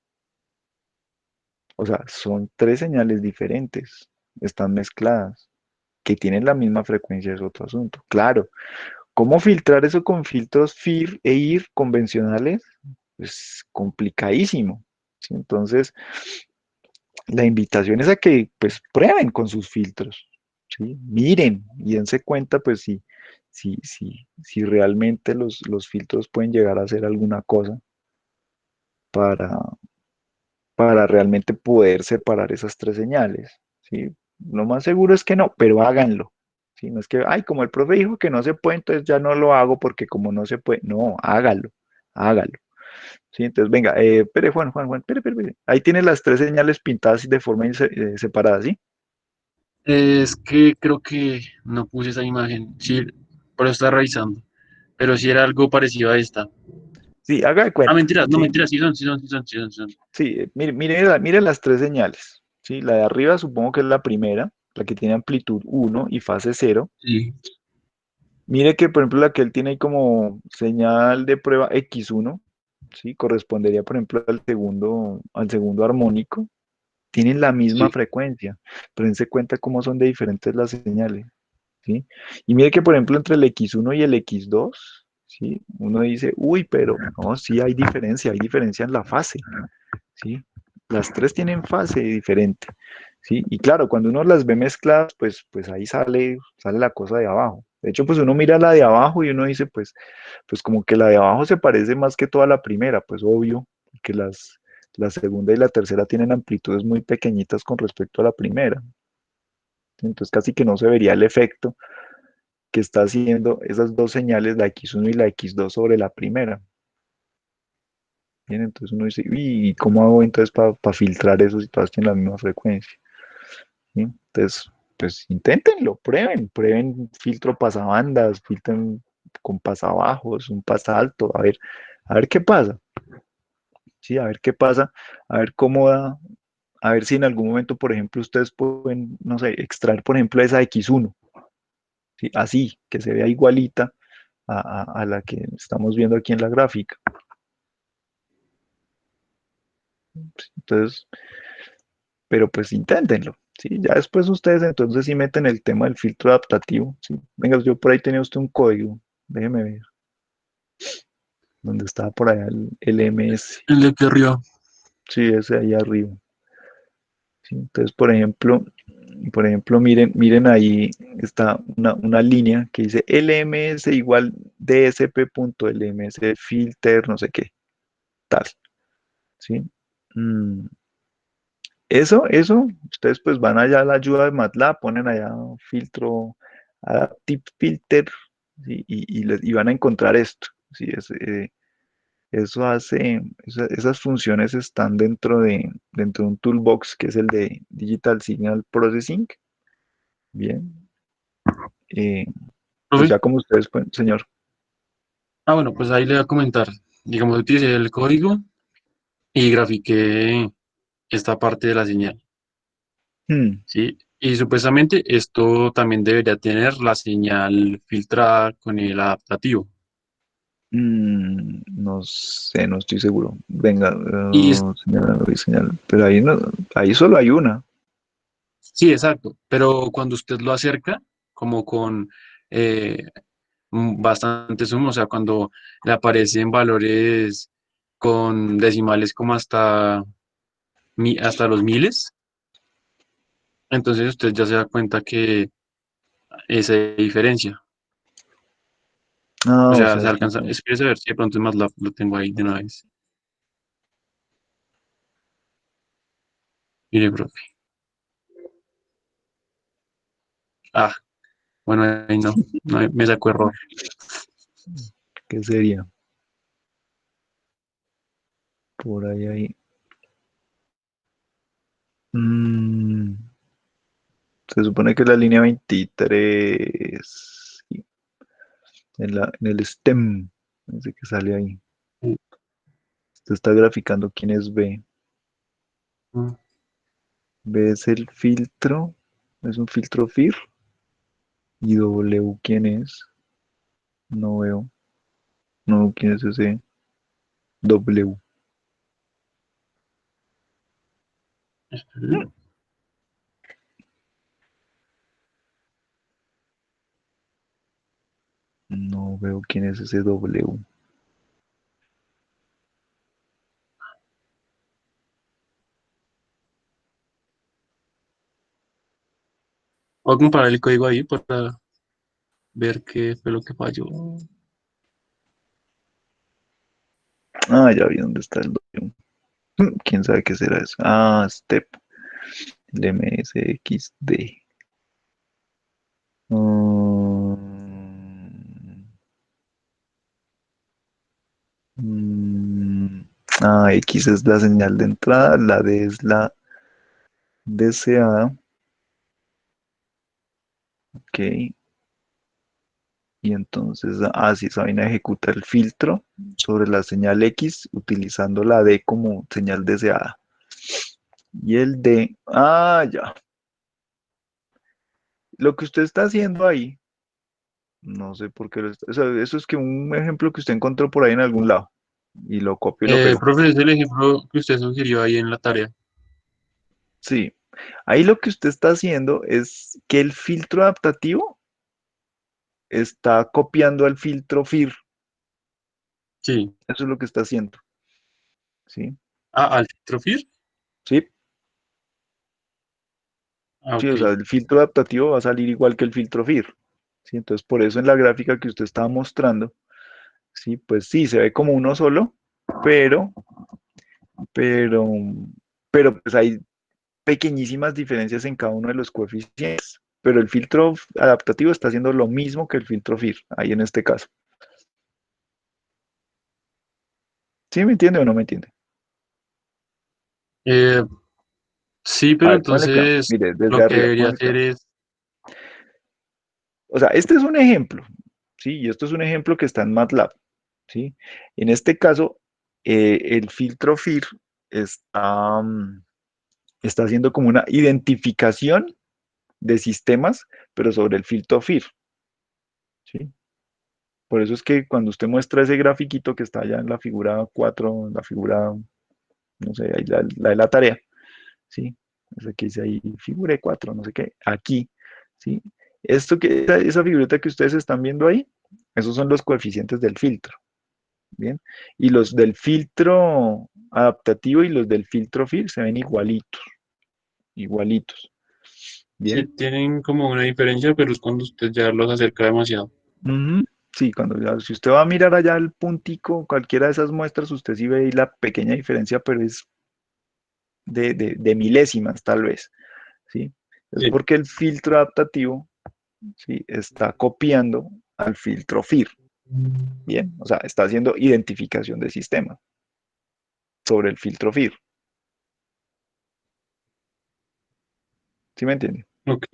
O sea, son tres señales diferentes, están mezcladas, que tienen la misma frecuencia, es otro asunto. Claro, ¿cómo filtrar eso con filtros FIR e IR convencionales? Es complicadísimo, ¿sí? Entonces, la invitación es a que pues prueben con sus filtros, ¿sí? Miren y dense cuenta pues si realmente los filtros pueden llegar a hacer alguna cosa para, para realmente poder separar esas tres señales, ¿sí? Lo más seguro es que no, pero háganlo, ¿sí? No es que, ay, como el profe dijo que no se puede, entonces ya no lo hago porque como no se puede, no, hágalo, ¿sí? Entonces, venga, espere, Juan, espere. Ahí tiene las tres señales pintadas de forma separada, ¿sí? Es que creo que no puse esa imagen. Sí, por eso estaba revisando. Pero sí era algo parecido a esta. Sí, haga de Ah, cuenta, mentiras, no, ¿sí? mentiras, sí son. Sí, mire las tres señales, ¿sí? La de arriba supongo que es la primera, la que tiene amplitud 1 y fase 0. Sí, Mire que, por ejemplo, la que él tiene ahí como señal de prueba X1, ¿sí? Correspondería, por ejemplo, al segundo armónico. Tienen la misma sí. frecuencia, pero dense cuenta cómo son de diferentes las señales, ¿sí? Y mire que, por ejemplo, entre el X1 y el X2, ¿sí? Uno dice, uy, pero no, sí hay diferencia en la fase, ¿sí? Las tres tienen fase diferente, ¿sí? Y claro, cuando uno las ve mezcladas, pues ahí sale la cosa de abajo, De hecho, pues uno mira la de abajo y uno dice, pues como que la de abajo se parece más que toda la primera, pues obvio, que la segunda y la tercera tienen amplitudes muy pequeñitas con respecto a la primera. Entonces casi que no se vería el efecto que está haciendo esas dos señales, la X1 y la X2 sobre la primera. Bien, entonces uno dice, ¿y cómo hago entonces para filtrar eso si todas tienen la misma frecuencia? ¿Sí? Entonces, pues inténtenlo, prueben filtro pasabandas, filtren con pasabajos, un pasalto, a ver qué pasa, ¿sí? A ver qué pasa, a ver cómo da, a ver si en algún momento, por ejemplo, ustedes pueden, no sé, extraer, por ejemplo, esa X1, ¿sí? Así, que se vea igualita a la que estamos viendo aquí en la gráfica. Entonces, pero pues inténtenlo, ¿sí? Ya después ustedes entonces sí meten el tema del filtro adaptativo, ¿sí? Venga, yo por ahí tenía usted un código, déjeme ver, donde estaba por allá el LMS, El de aquí arriba. sí, ese ahí arriba, ¿sí? Entonces, por ejemplo, miren ahí está una línea que dice LMS igual dsp.lms filter, no sé qué, tal, ¿sí? Mm, Eso, ustedes pues van allá a la ayuda de MATLAB, ponen allá un filtro Adaptive Filter, ¿sí? Y van a encontrar esto, ¿sí? Eso hace, esas funciones están dentro de un toolbox que es el de Digital Signal Processing. Bien, eh, pues Profe, ya como ustedes pueden, señor. bueno, pues ahí le voy a comentar. Digamos, utilicé el código y grafiqué esta parte de la señal, Hmm, ¿sí? Y supuestamente esto también debería tener la señal filtrada con el adaptativo. no sé, no estoy seguro. Venga, Y señal, pero ahí no, ahí solo hay una. sí, exacto, pero cuando usted lo acerca, como con eh, bastante zoom, o sea, cuando le aparecen valores con decimales como hasta, hasta los miles, entonces usted ya se da cuenta que esa diferencia. O Ah, o sea, sea, se es que alcanza, espérese a ver si de pronto es más lo tengo ahí de una vez. Mire, profe. Ah, bueno, ahí no, no me sacó error. ¿qué sería? Por ahí. Mm, Se supone que es la línea 23, sí, en el STEM, ese que sale ahí. Usted está graficando quién es B. Mm. B es el filtro, es un filtro FIR. ¿Y W quién es? No veo. No, ¿quién es ese W? No veo quién es ese W. Voy a comparar el código ahí para ver qué fue lo que falló. Ah, ya vi dónde está el W. ¿Quién sabe qué será eso? Ah, STEP. El MSXD. Mm, mm, X es la señal de entrada, la D es la deseada. Ok. Y entonces, así esa vaina ejecuta el filtro sobre la señal X utilizando la D como señal deseada. Y el D, ya. Lo que usted está haciendo ahí, no sé por qué o sea, eso es que un ejemplo que usted encontró por ahí en algún lado y lo copió y lo pegó. Profe, es el ejemplo que usted sugirió ahí en la tarea. Sí, ahí lo que usted está haciendo es que el filtro adaptativo está copiando al filtro FIR. Sí. Eso es lo que está haciendo. ¿Sí? Ah, al filtro. ¿Sí? Ah, Sí, ok. o sea, el filtro adaptativo va a salir igual que el filtro FIR. ¿sí? Entonces, por eso en la gráfica que usted estaba mostrando, ¿sí? Pues sí, se ve como uno solo, pero, pero, pero pues hay pequeñísimas diferencias en cada uno de los coeficientes. Pero el filtro adaptativo está haciendo lo mismo que el filtro FIR, ahí en este caso. ¿Sí me entiende o no me entiende? Eh, sí, A pero ver, póngale cuidado. entonces Mire, desde lo que arriba, debería póngale hacer cuidado. es, O sea, este es un ejemplo, ¿sí? Y esto es un ejemplo que está en MATLAB, ¿sí? En este caso, el filtro FIR está, está haciendo como una identificación de sistemas, pero sobre el filtro FIR, ¿sí? Por eso es que cuando usted muestra ese grafiquito que está allá en la figura 4, en la figura, no sé, ahí la de la tarea, ¿sí? Esa que dice ahí, figura 4, no sé qué, aquí, ¿sí? Esto que, esa figurita que ustedes están viendo ahí, esos son los coeficientes del filtro, ¿bien? Y los del filtro adaptativo y los del filtro FIR se ven igualitos, igualitos, sí, ¿bien? tienen como una diferencia, pero es cuando usted ya los acerca demasiado. Ujú. Sí, si usted va a mirar allá el puntico, cualquiera de esas muestras, usted sí ve ahí la pequeña diferencia, pero es de milésimas tal vez, ¿sí? Es Sí. porque el filtro adaptativo, ¿sí? Está copiando al filtro FIR, ¿bien? O sea, está haciendo identificación de sistema sobre el filtro FIR, ¿sí me entiende? Ok.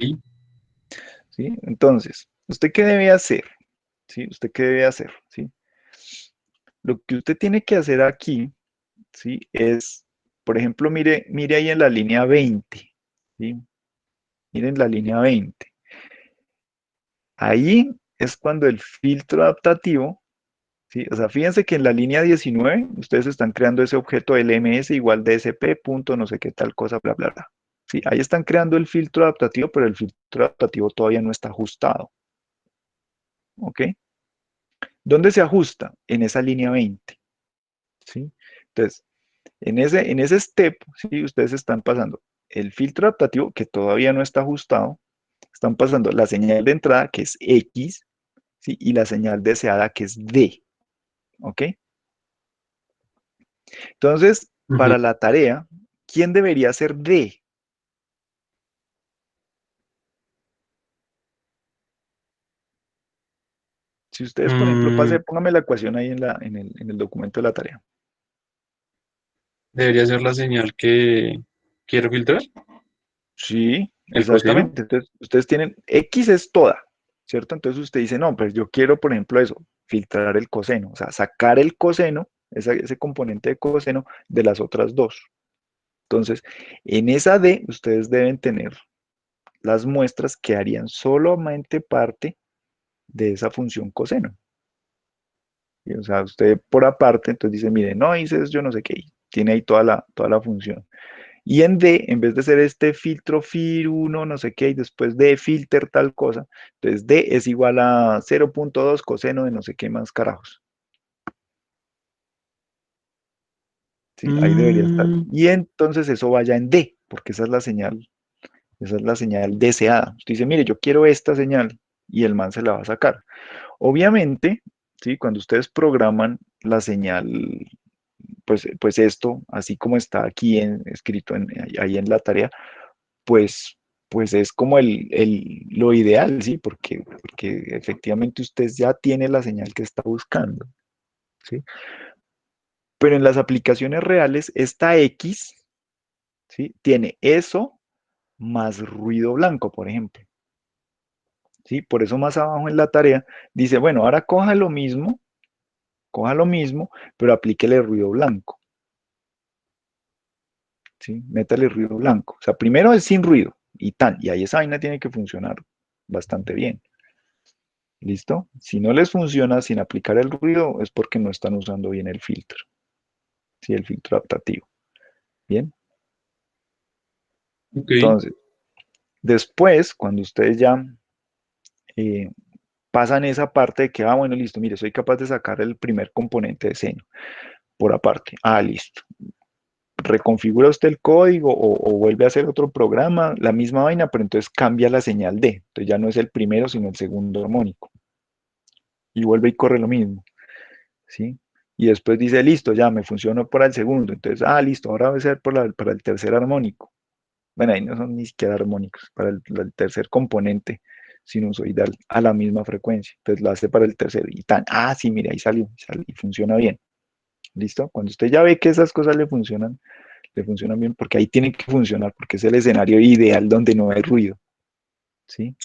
¿Sí? Entonces, ¿usted qué debe hacer? ¿Sí? ¿Usted qué debe hacer? ¿Sí? Lo que usted tiene que hacer aquí, ¿sí? Es, por ejemplo, mire ahí en la línea 20, ¿sí? Miren la línea 20. Ahí es cuando el filtro adaptativo, ¿sí? O sea, fíjense que en la línea 19 ustedes están creando ese objeto LMS igual DSP, punto no sé qué tal cosa, bla, bla, bla. Sí, ahí están creando el filtro adaptativo, pero el filtro adaptativo todavía no está ajustado. ¿Ok? ¿Dónde se ajusta? En esa línea 20. ¿Sí? Entonces, en ese step, ¿sí? Ustedes están pasando el filtro adaptativo, que todavía no está ajustado, están pasando la señal de entrada, que es X, ¿sí? Y la señal deseada, que es D. ¿Ok? Entonces, Ujú. para la tarea, ¿quién debería ser D? Si ustedes, por ejemplo, Mm, póngame la ecuación ahí en el documento de la tarea. debería ser la señal que quiero filtrar, Sí, el coseno. exactamente. Entonces, ustedes tienen, X es toda, ¿cierto? Entonces usted dice, no, pues yo quiero, por ejemplo, eso, filtrar el coseno, o sea, sacar el coseno, ese componente de coseno, de las otras dos. Entonces, en esa D, ustedes deben tener las muestras que harían solamente parte de esa función coseno. ¿Sí? O sea, usted por aparte, entonces dice, mire, no dices yo no sé qué, y tiene ahí toda la función. Y en D, en vez de ser este filtro FIR1, no sé qué, y después D filter tal cosa, entonces D es igual a 0.2 coseno de no sé qué más carajos. Sí, ahí debería estar. Mm, Y entonces eso vaya en D, porque esa es la señal deseada. Usted dice, mire, yo quiero esta señal, y el man se la va a sacar. Obviamente, ¿sí? Cuando ustedes programan la señal, pues esto, así como está aquí escrito ahí en la tarea, pues, pues es como lo ideal, ¿sí? Porque efectivamente usted ya tiene la señal que está buscando, ¿sí? Pero en las aplicaciones reales, esta X, ¿sí? Tiene eso más ruido blanco, por ejemplo, ¿sí? Por eso más abajo en la tarea dice, bueno, ahora coja lo mismo, pero aplíquele ruido blanco, ¿sí? Métale ruido blanco. O sea, primero es sin ruido y ahí esa vaina tiene que funcionar bastante bien. ¿Listo? Si no les funciona sin aplicar el ruido es porque no están usando bien el filtro, ¿sí? El filtro adaptativo. Bien. ok. Entonces, después, cuando ustedes ya eh, pasan esa parte de que, bueno, listo, mire, soy capaz de sacar el primer componente de seno por aparte. Listo. reconfigura usted el código o vuelve a hacer otro programa, la misma vaina, pero entonces cambia la señal D. Entonces ya no es el primero, sino el segundo armónico. Y vuelve y corre lo mismo, ¿sí? Y después dice, listo, ya me funcionó para el segundo. Entonces, listo, ahora va a ser para el tercer armónico. Bueno, ahí no son ni siquiera armónicos, para el tercer componente sinusoidal a la misma frecuencia. Entonces lo hace para el tercero y tan, sí, mira, ahí salió y funciona bien. ¿Listo? Cuando usted ya ve que esas cosas le funcionan bien, porque ahí tienen que funcionar, porque es el escenario ideal donde no hay ruido, ¿sí?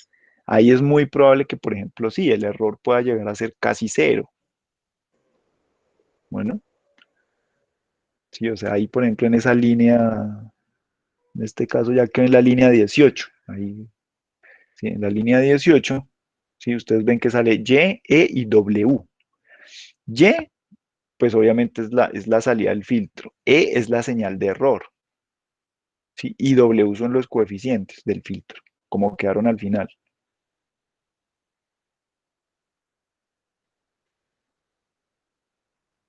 Ahí es muy probable que, por ejemplo, sí, el error pueda llegar a ser casi cero. Bueno, sí, o sea, ahí, por ejemplo, en esa línea, en este caso ya quedó en la línea 18, ahí, sí, en la línea 18, sí, ustedes ven que sale Y, E y W. Y, pues obviamente es la salida del filtro. E es la señal de error. ¿Sí? Y W son los coeficientes del filtro, como quedaron al final.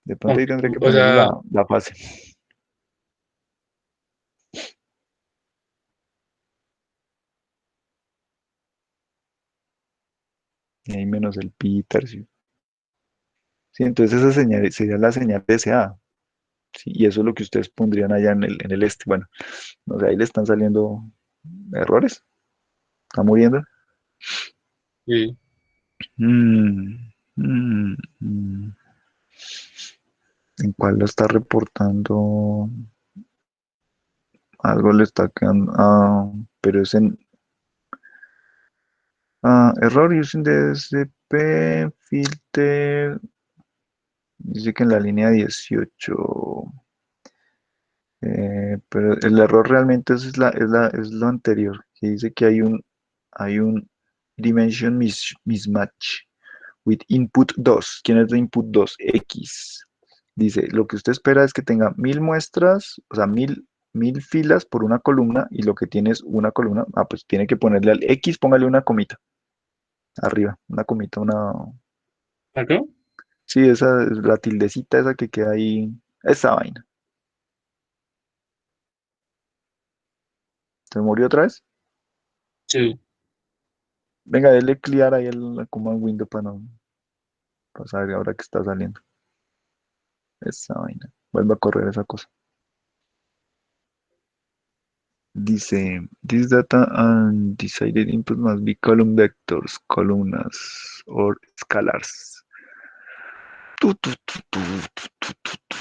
De pronto ahí tendré que O ponerle sea, la fase. Y ahí menos el pi tercio. Sí, entonces esa señal sería la señal de SA. Sí, y eso es lo que ustedes pondrían allá en el este. Bueno, no sé, ahí le están saliendo errores. ¿Está muriendo? sí. Mm, mm, mm. ¿En cuál lo está reportando? Algo le está quedando. Pero es en. Error using DSP filter. Dice que en la línea 18. Pero el error realmente es lo anterior. Que dice que hay un dimension mismatch with input 2. ¿Quién es de input 2? X. Dice, lo que usted espera es que tenga 1000 muestras, o sea, mil filas por una columna, y lo que tiene es una columna. Pues tiene que ponerle al X, póngale una comita arriba, una comita, una. ¿Acá? Sí, esa es la tildecita esa que queda ahí, esa vaina. ¿Se murió otra vez? Sí. Venga, déle clear ahí el command window para no, para saber ahora que está saliendo. Esa vaina. Vuelve a correr esa cosa. Dice, this data and decided input must be column vectors, columnas, or scalars. Tu, tu, tu, tu, tu, tu, tu, tu.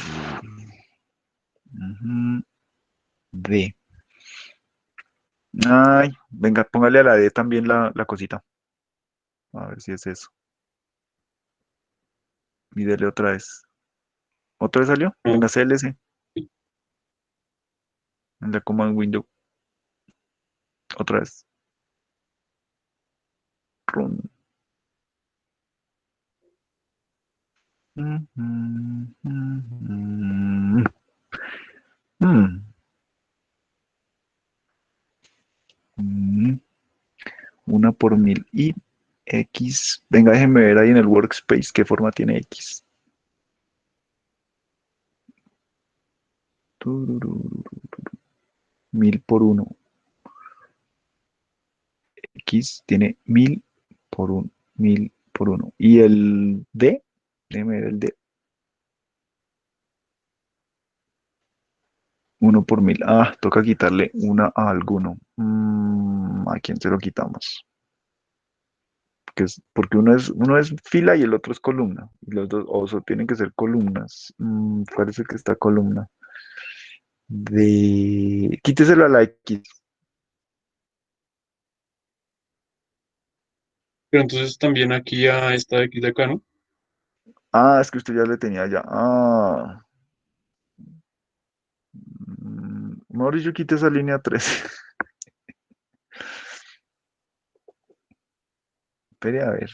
Ujú. D. Ay, venga, póngale a la D también la cosita. A ver si es eso. Y dele otra vez. ¿Otra vez salió? No. Venga, CLC. En la command window. Otra vez. Run. Mm, mm, mm, mm. Mm, mm. Una por 1000 y X. Venga, déjenme ver ahí en el workspace qué forma tiene X. Turururu. 1000 por 1. X tiene 1000 por 1. 1000 por 1. Y el D, déjenme ver el D. 1 por 1000. Toca quitarle una a alguno. ¿A quién se lo quitamos? Porque uno es fila y el otro es columna. Y los dos, tienen que ser columnas. ¿Cuál es el que está columna? Quíteselo a la X. Pero entonces también aquí a esta X de acá, ¿no? Es que usted ya le tenía ya. Mauricio, quite esa línea 3. Espere a ver.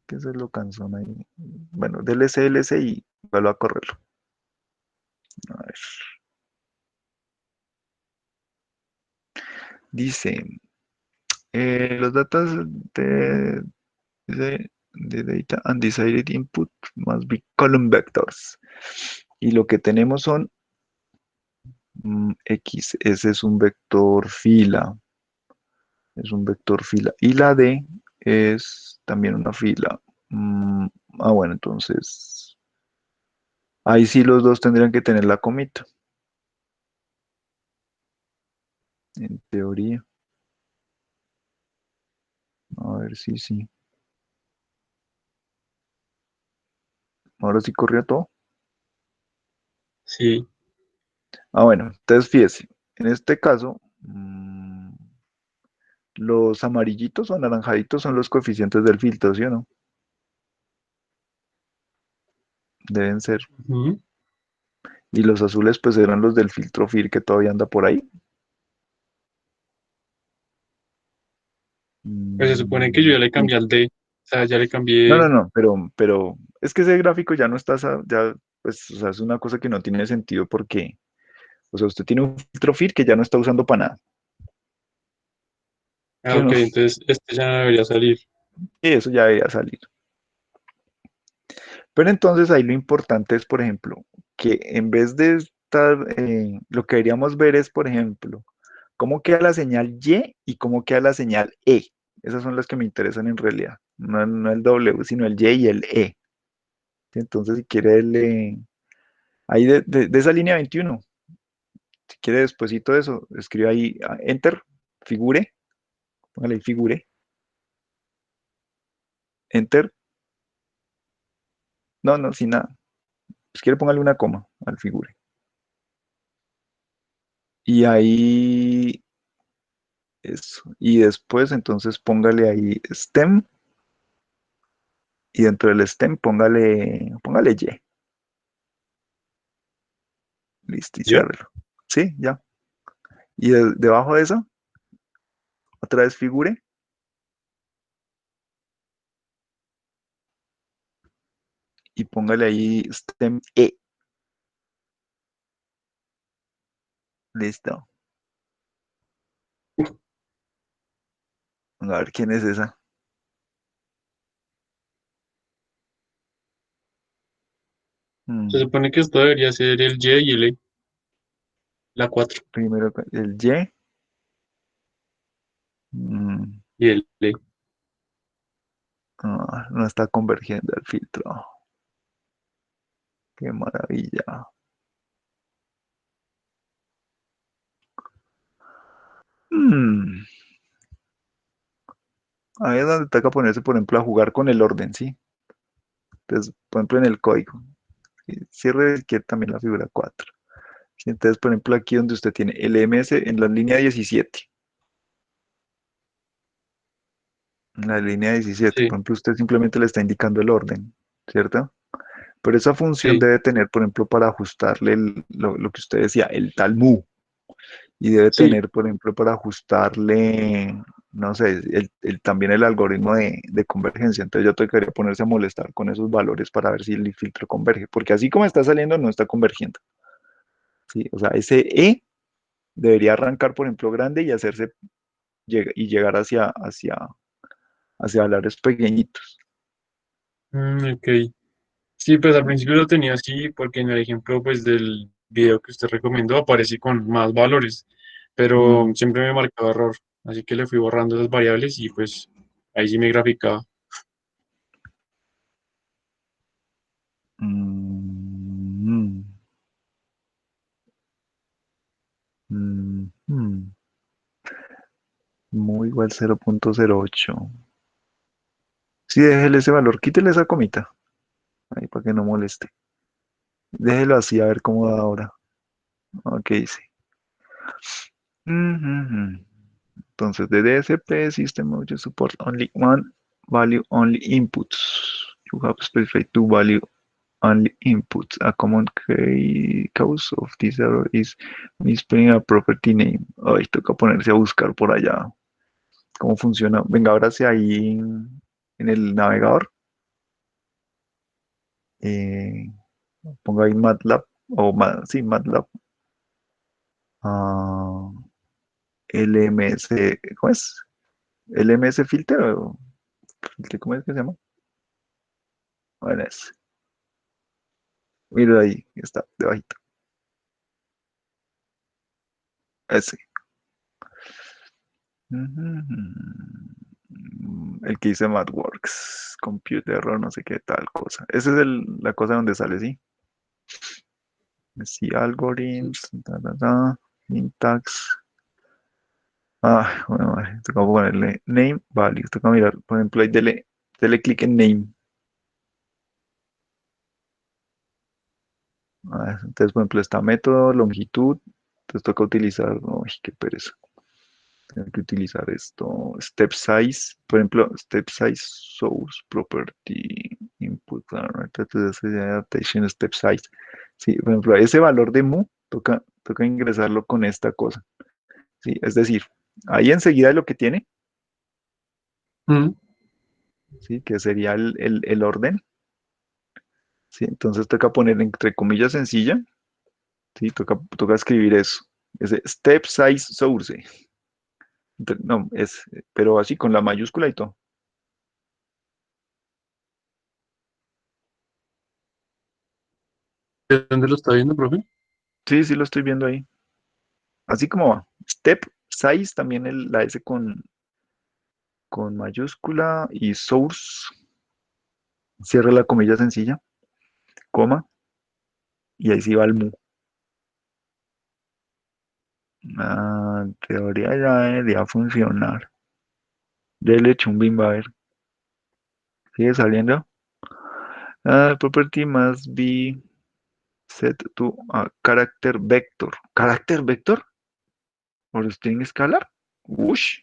¿Qué se lo cansón ahí? Bueno, dele CLC y vuelva a correrlo. A ver. Dice, los datos de data undecided input must be column vectors. Y lo que tenemos son X, ese es un vector fila. Es un vector fila. Y la D es también una fila. Bueno, entonces ahí sí los dos tendrían que tener la comita, en teoría. A ver si sí. Ahora sí corrió todo. Sí, Bueno, entonces fíjese, en este caso, los amarillitos o anaranjaditos son los coeficientes del filtro, ¿sí o no? Deben ser. ujú. Y los azules pues eran los del filtro FIR que todavía anda por ahí. Pues se supone que yo ya le Sí. cambié al D, o sea, ya le No, no, cambié, no, pero es que ese gráfico ya no está, ya, pues, o sea, es una cosa que no tiene sentido porque, o sea, usted tiene un filtro FIR que ya no está usando para nada, ¿sí o ok, no? entonces este ya no debería salir. Y eso ya debería salir. Pero entonces ahí lo importante es, por ejemplo, que en vez de estar, lo que deberíamos ver es, por ejemplo, cómo queda la señal Y cómo queda la señal E. Esas son las que me interesan en realidad. No el W, sino el Y y el E. ¿Sí? Entonces, si quiere, ahí de esa línea 21, si quiere despuesito de eso, escribe ahí Enter, figure, póngale ahí figure, Enter, no, sin nada. Si quiere, póngale una coma al figure. Y ahí, eso. Y después, entonces, póngale ahí stem, y dentro del stem, póngale Y. Listo, y ¿Ya? ciérrelo. Sí, ya. Y debajo de eso, otra vez figure, y póngale ahí stem E. Listo. A ver quién es esa. Se Mm, supone que esto debería ser el Y y el E, la 4 Primero el Y. Mm, y el E. no está convergiendo el filtro. Qué maravilla. Mm, Ahí es donde toca ponerse, por ejemplo, a jugar con el orden, ¿sí? Entonces, por ejemplo, en el código. ¿Sí? Cierre que también la figura 4. ¿Sí? Entonces, por ejemplo, aquí donde usted tiene el MS en la línea 17. En la línea 17, Sí, por ejemplo, usted simplemente le está indicando el orden, ¿cierto? Pero esa función sí, debe tener, por ejemplo, para ajustarle lo que usted decía, el tal mu. Y debe sí. tener, por ejemplo, para ajustarle, no sé, también el algoritmo de convergencia. Entonces yo tocaría ponerse a molestar con esos valores para ver si el filtro converge. Porque así como está saliendo, no está convergiendo. ¿Sí? O sea, ese E debería arrancar, por ejemplo, grande y hacerse y llegar hacia valores pequeñitos. Ok. Sí, pues al principio lo tenía así porque en el ejemplo pues del video que usted recomendó aparece con más valores, pero Mm, siempre me marcaba error, así que le fui borrando esas variables y pues ahí sí me graficaba. mm, mm. Muy igual 0.08. Sí, déjele ese valor, quítele esa comita, ahí para que no moleste. Déjelo así a ver cómo da ahora. Ok, sí. Ujú. Entonces, de DSP System Object Support only one value only inputs. You have specified two value only inputs. A common cause of this error is misprinting a property name. Ay, toca ponerse a buscar por allá cómo funciona. Venga, ahora sí ahí en el navegador. eh, Ponga ahí MATLAB o sí, MATLAB. ah, LMS, ¿cómo es? LMS Filter o ¿cómo es que se llama? Bueno, es. Mira ahí, está, debajito. ese. El que dice MathWorks, Computer Error, no sé qué tal cosa. Esa es la cosa donde sale, ¿sí? Sí, algorithms, syntax. Ah, bueno, vale, toca ponerle name, vale, toca mirar, por ejemplo, ahí dele clic en name. Entonces, por ejemplo, está método, longitud, entonces toca utilizar, uy, qué pereza. Tengo que utilizar esto, step size, por ejemplo, step size source property input adaptation step size. Sí, por ejemplo, ese valor de mu toca ingresarlo con esta cosa. Sí, es decir, ahí enseguida lo que tiene, Mm. sí, que sería el orden. Sí, entonces toca poner entre comillas sencilla, sí, toca escribir eso. Ese step size source. No, pero así con la mayúscula y todo. ¿De dónde lo está viendo, profe? Sí, sí lo estoy viendo ahí. Así como va. Step size, también la S con mayúscula y source. Cierra la comilla sencilla, coma, y ahí sí va el mu. En teoría ya debería funcionar. Dele chumbín, va a ver. Sigue saliendo. Property must be set to a character vector. ¿Character vector? ¿Por string scalar? Ush,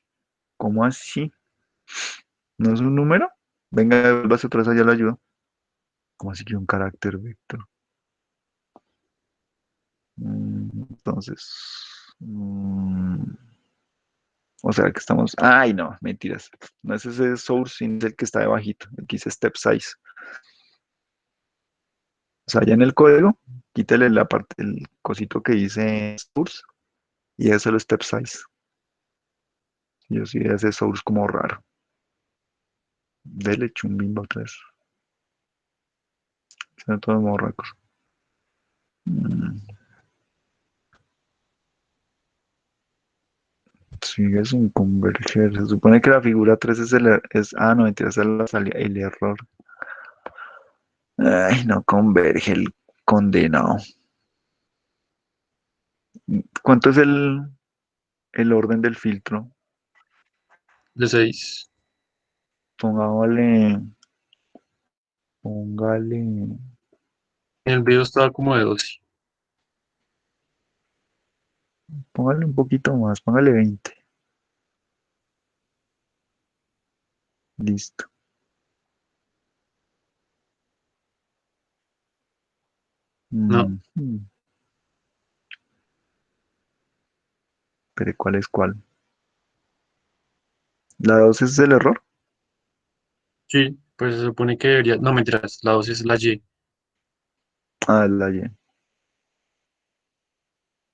¿cómo así? ¿No es un número? Venga, vas atrás allá la ayuda. ¿Cómo así que un carácter vector? Entonces, o sea que estamos. Ay, no, mentiras. No es ese source, sino el que está debajito, el que dice step size. O sea, allá en el código, quítale la parte, el cosito que dice source y eso es el step size. Yo sí ese source como raro. Dele chumbimba otra vez. Son todos morracos. Mm, Sigue sin converger. Se supone que la figura 3 no, mentira, esa es la salida, el error. Ay, no converge el condenado. ¿Cuánto es el orden del filtro? De 6. Póngale, póngale, En el video estaba como de 12. póngale un poquito más, póngale 20. Listo. No, Pero ¿cuál es cuál? ¿La 2 es el error? sí, pues se supone que debería. No, mentiras, la 12 es la Y. Ah, es la Y.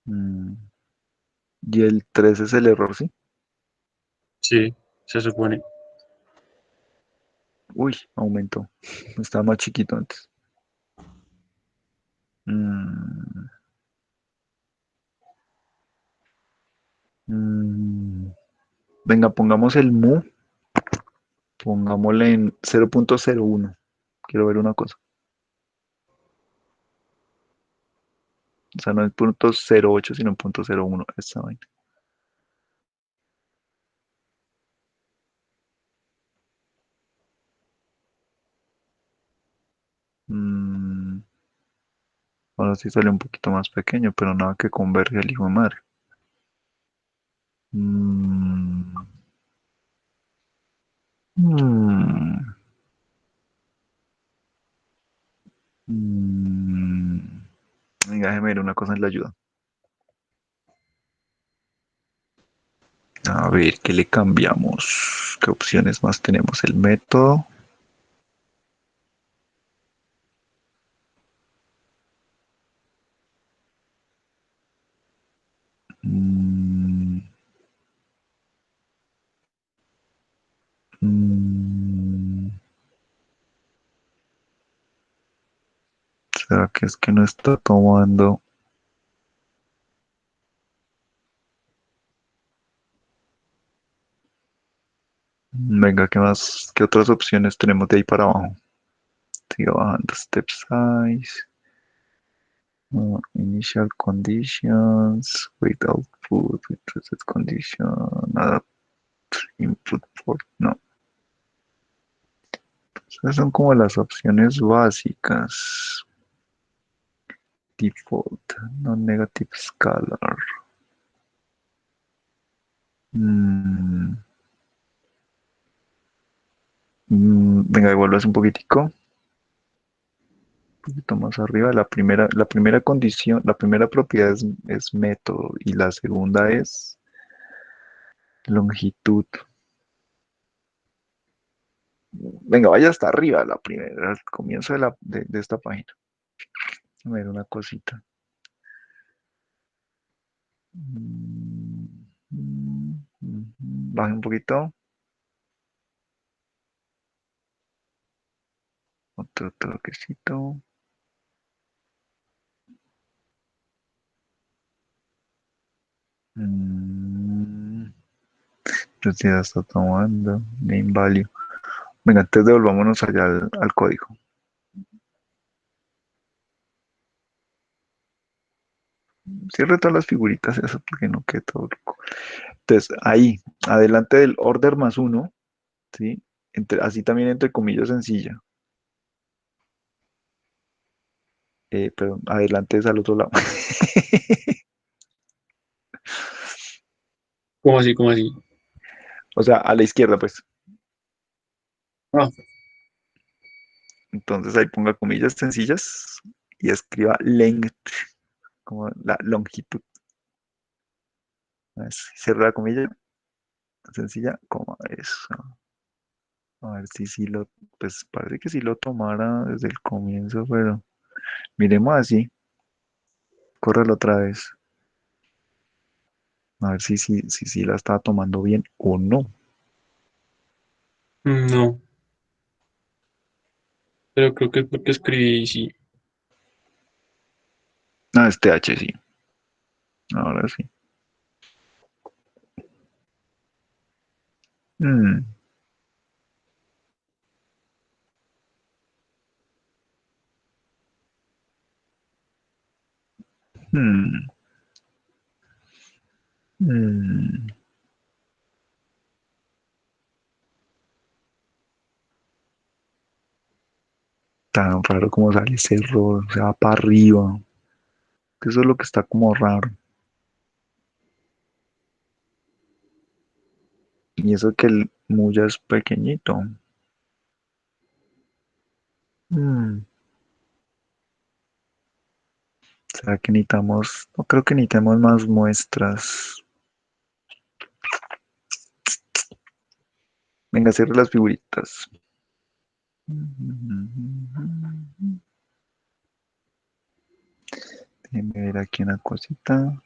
Mm, Y el 3 es el error, ¿sí? Sí, se supone. Uy, aumentó. Estaba más chiquito antes. Mm, mm, Venga, pongamos el mu, pongámosle en 0.01. Quiero ver una cosa. O sea, no es punto 0.8, sino punto 0.1. Esta vaina. Mm, Ahora sí sale un poquito más pequeño, pero nada que converge el hijo de madre. Mm, mm, mm. Venga, déjeme ver una cosa en la ayuda. A ver, ¿qué le cambiamos? ¿Qué opciones más tenemos? El método. Mm, mm, ¿Será que es que no está tomando? Venga, ¿qué más? ¿Qué otras opciones tenemos de ahí para abajo? Sigue bajando step size. Initial conditions, wait output, with reset condition, adapt input port, no. Esas son como las opciones básicas. Default, non-negative scalar. Venga, devuelvas un poquitico. Poquito más arriba. La primera condición, la primera propiedad es método y la segunda es longitud. Venga, vaya hasta arriba la primera, al comienzo de esta página. A ver, una cosita. Baje un poquito. Otro toquecito. Entonces ya está tomando name value. Venga, entonces devolvámonos allá al código. Cierre todas las figuritas, eso porque no quede todo loco. Entonces, ahí, adelante del order más uno, ¿sí? Así también entre comillas sencilla. Perdón, adelante es al otro lado. ¿Cómo así? ¿Cómo así? O sea, a la izquierda, pues. Ah, Entonces ahí ponga comillas sencillas y escriba length, como la longitud. Cierra la comilla, sencilla, como eso. A ver si sí lo, pues parece que sí lo tomara desde el comienzo, pero miremos así. Córrelo otra vez. A ver si la estaba tomando bien o no. no, pero creo que es porque escribí, sí. Ah, este H sí. Ahora sí. Mm, mm, mm. Tan raro como sale ese error. Se va para arriba. Eso es lo que está como raro. Y eso que el Muya es pequeñito. Mm, ¿Será que necesitamos? No creo que necesitemos más muestras. Venga, cierre las figuritas. Déjenme ver aquí una cosita.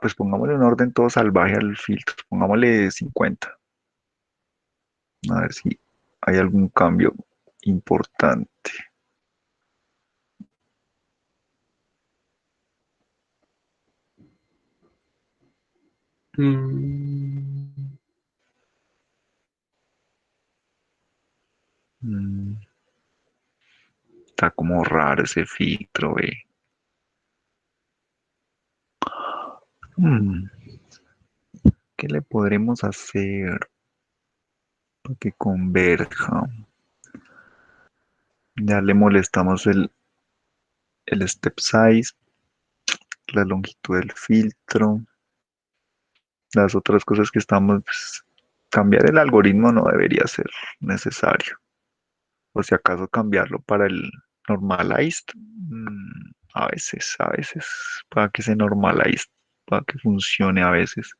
Pues pongámosle un orden todo salvaje al filtro. Pongámosle 50. A ver si hay algún cambio importante. Mm, Mm, Está como raro ese filtro, eh. Mm, ¿Qué le podremos hacer para que converja? Ya le molestamos el step size, la longitud del filtro, las otras cosas que estamos, pues, cambiar el algoritmo no debería ser necesario. O si acaso cambiarlo para el normalized, a veces, para que se normalize, para que funcione a veces,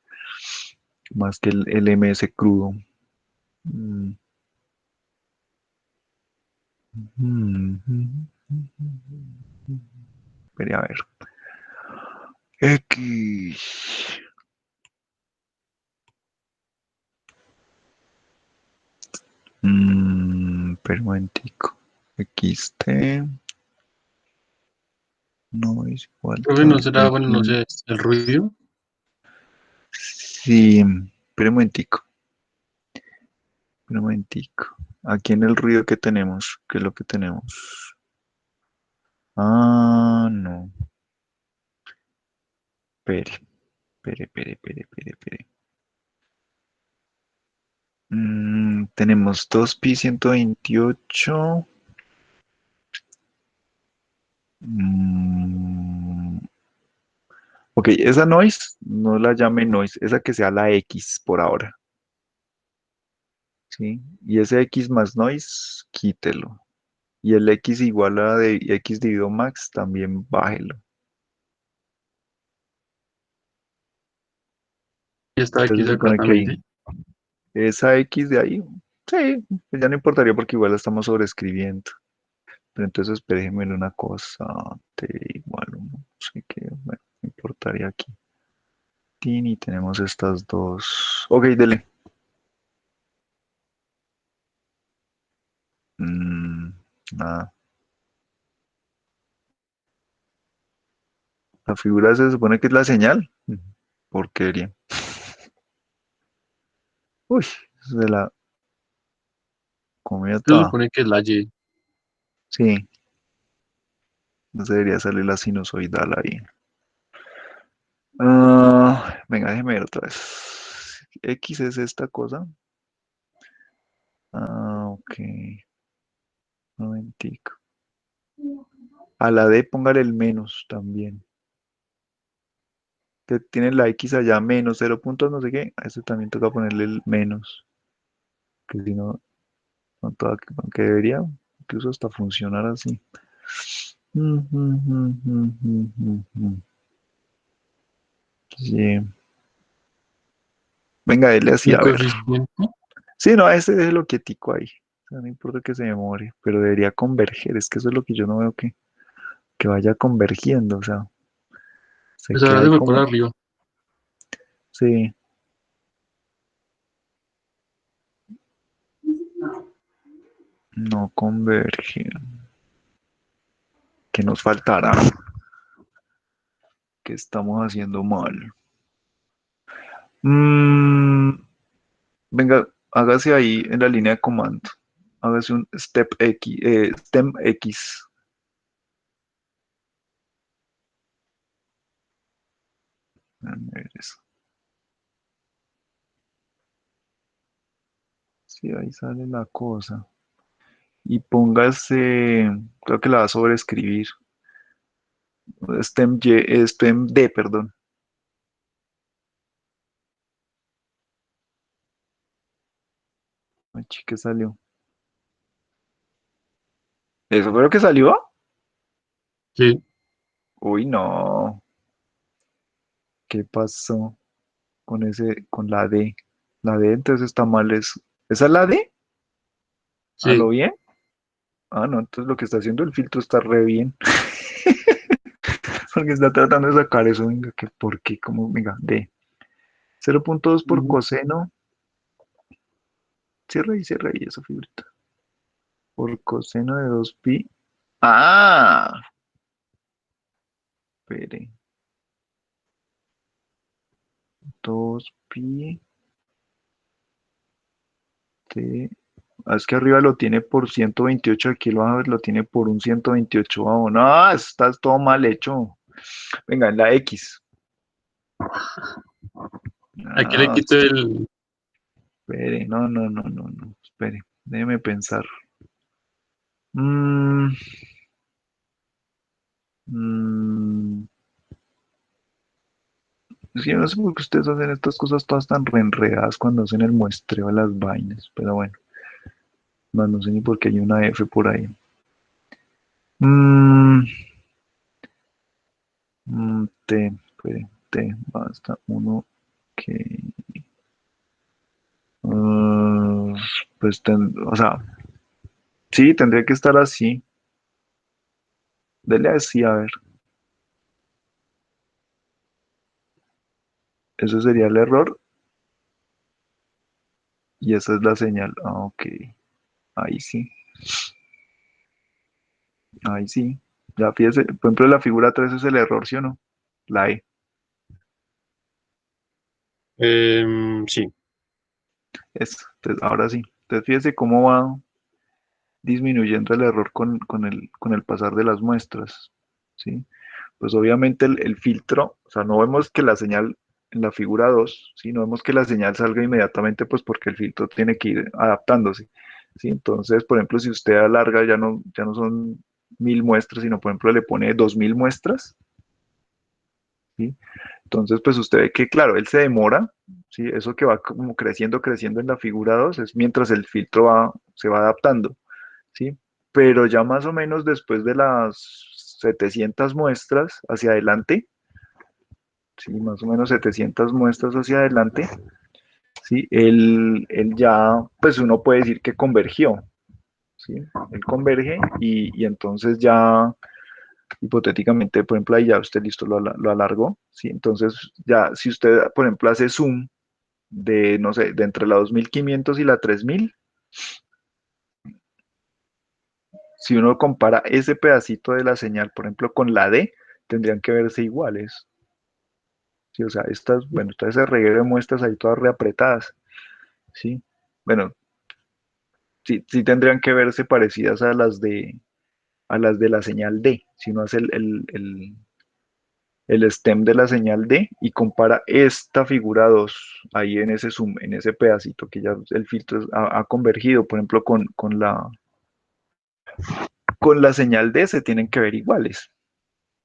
más que el MS crudo. Mm, mm, Espere, a ver. X. Pero un momentico. XT no es igual profe, a no será, bueno, no X. sé, el ruido. Sí, espera un momentico, espera un momentico. Aquí en el ruido que tenemos, ¿qué es lo que tenemos? Ah, no. Espere, espere. Tenemos 2pi 128. Mm, ok, esa noise, no la llame noise, esa que sea la X por ahora. ¿Sí? Y ese X más noise, quítelo. Y el X igual a de X dividido max, también bájelo. Y esta Entonces X se de acá supone que también, ahí, ¿sí? esa X de ahí, sí, pues ya no importaría porque igual la estamos sobreescribiendo. Pero entonces déjeme una cosa, t igual uno, no sé qué, bueno, no importaría aquí. Tin, y tenemos estas dos. Ok, dele. Mm, nada. La figura se supone que es la señal. Porquería. Uy, se la comida Se toda. supone que es la Y. Sí, no debería salir la sinusoidal ahí. Venga, déjeme ver otra vez. X es esta cosa. Ok. Un momentico. A la D póngale el menos también. Que tiene la X allá menos 0 puntos, no sé qué. A eso también toca ponerle el menos. Que si no, no toda, aunque debería incluso hasta funcionar así. Sí. Venga, dele Y así el a ver. coeficiente, Sí, no, ese déjelo quietico ahí. O sea, no importa que se demore, pero debería converger. Es que eso es lo que yo no veo que vaya convergiendo. O sea, se pues queda ahora ahí se fue para como. arriba. Sí, no converge. ¿Qué nos faltará? ¿Qué estamos haciendo mal? Mm, venga, hágase ahí en la línea de comando. Hágase un step X, stem X. A ver eso. Sí, ahí sale la cosa. Y póngase, creo que la va a sobreescribir. Stem Y, stem D, perdón. Ay, ¿qué salió? ¿Eso fue lo que salió? Sí, Uy, no. ¿Qué pasó con la D? La D entonces está mal. ¿Esa es la D? ¿A lo sí. bien? Ah, no, entonces lo que está haciendo el filtro está re bien. Porque está tratando de sacar eso. Venga, que por qué, cómo, venga, D. 0,2 por Ujú. coseno. Cierra ahí esa figurita. Por coseno de 2pi. Ah, espere. 2pi t. Es que arriba lo tiene por 128, aquí lo tiene por un 128. No, está todo mal hecho. Venga, en la X. Aquí le Ah, quito el. espere, no, espere, déjeme pensar. Mm, mm, es que yo no sé por qué ustedes hacen estas cosas todas tan reenredadas cuando hacen el muestreo de las vainas, pero bueno, no sé ni por qué hay una F por ahí. Mm, T, espere, T, basta, uno, que, ah, pues, o sea, sí, tendría que estar así. Dele así, a ver. Ese sería el error y esa es la señal. Ah, ok. Ahí sí. Ahí sí. Ya fíjese, por ejemplo, la figura 3 es el error, ¿sí o no? La E. Sí, Eso. Entonces, ahora sí. Entonces, fíjese cómo va disminuyendo el error con el pasar de las muestras, ¿sí? Pues obviamente el filtro, o sea, no vemos que la señal en la figura 2, ¿sí? No vemos que la señal salga inmediatamente, pues porque el filtro tiene que ir adaptándose, ¿sí? Entonces, por ejemplo, si usted alarga, ya no son 1000 muestras, sino, por ejemplo, le pone 2000 muestras, ¿sí? Entonces, pues usted ve que, claro, él se demora, ¿sí? Eso que va como creciendo, creciendo en la figura 2 es mientras el filtro se va adaptando, ¿sí? Pero ya más o menos después de las 700 muestras hacia adelante, ¿sí? Más o menos 700 muestras hacia adelante, ¿sí? Él ya, pues uno puede decir que convergió, ¿sí? Él converge y entonces ya, hipotéticamente, por ejemplo, ahí ya usted listo, lo alargó, ¿sí? Entonces ya, si usted, por ejemplo, hace zoom de, no sé, de entre la 2500 y la 3000, si uno compara ese pedacito de la señal, por ejemplo, con la D, tendrían que verse iguales. Sí, o sea, bueno, todo ese reguero de muestras ahí todas reapretadas, ¿sí? Bueno, sí, sí tendrían que verse parecidas a las de la señal D. Si uno hace el stem de la señal D y compara esta figura 2 ahí en ese zoom, en ese pedacito que ya el filtro ha convergido, por ejemplo, con la señal D se tienen que ver iguales.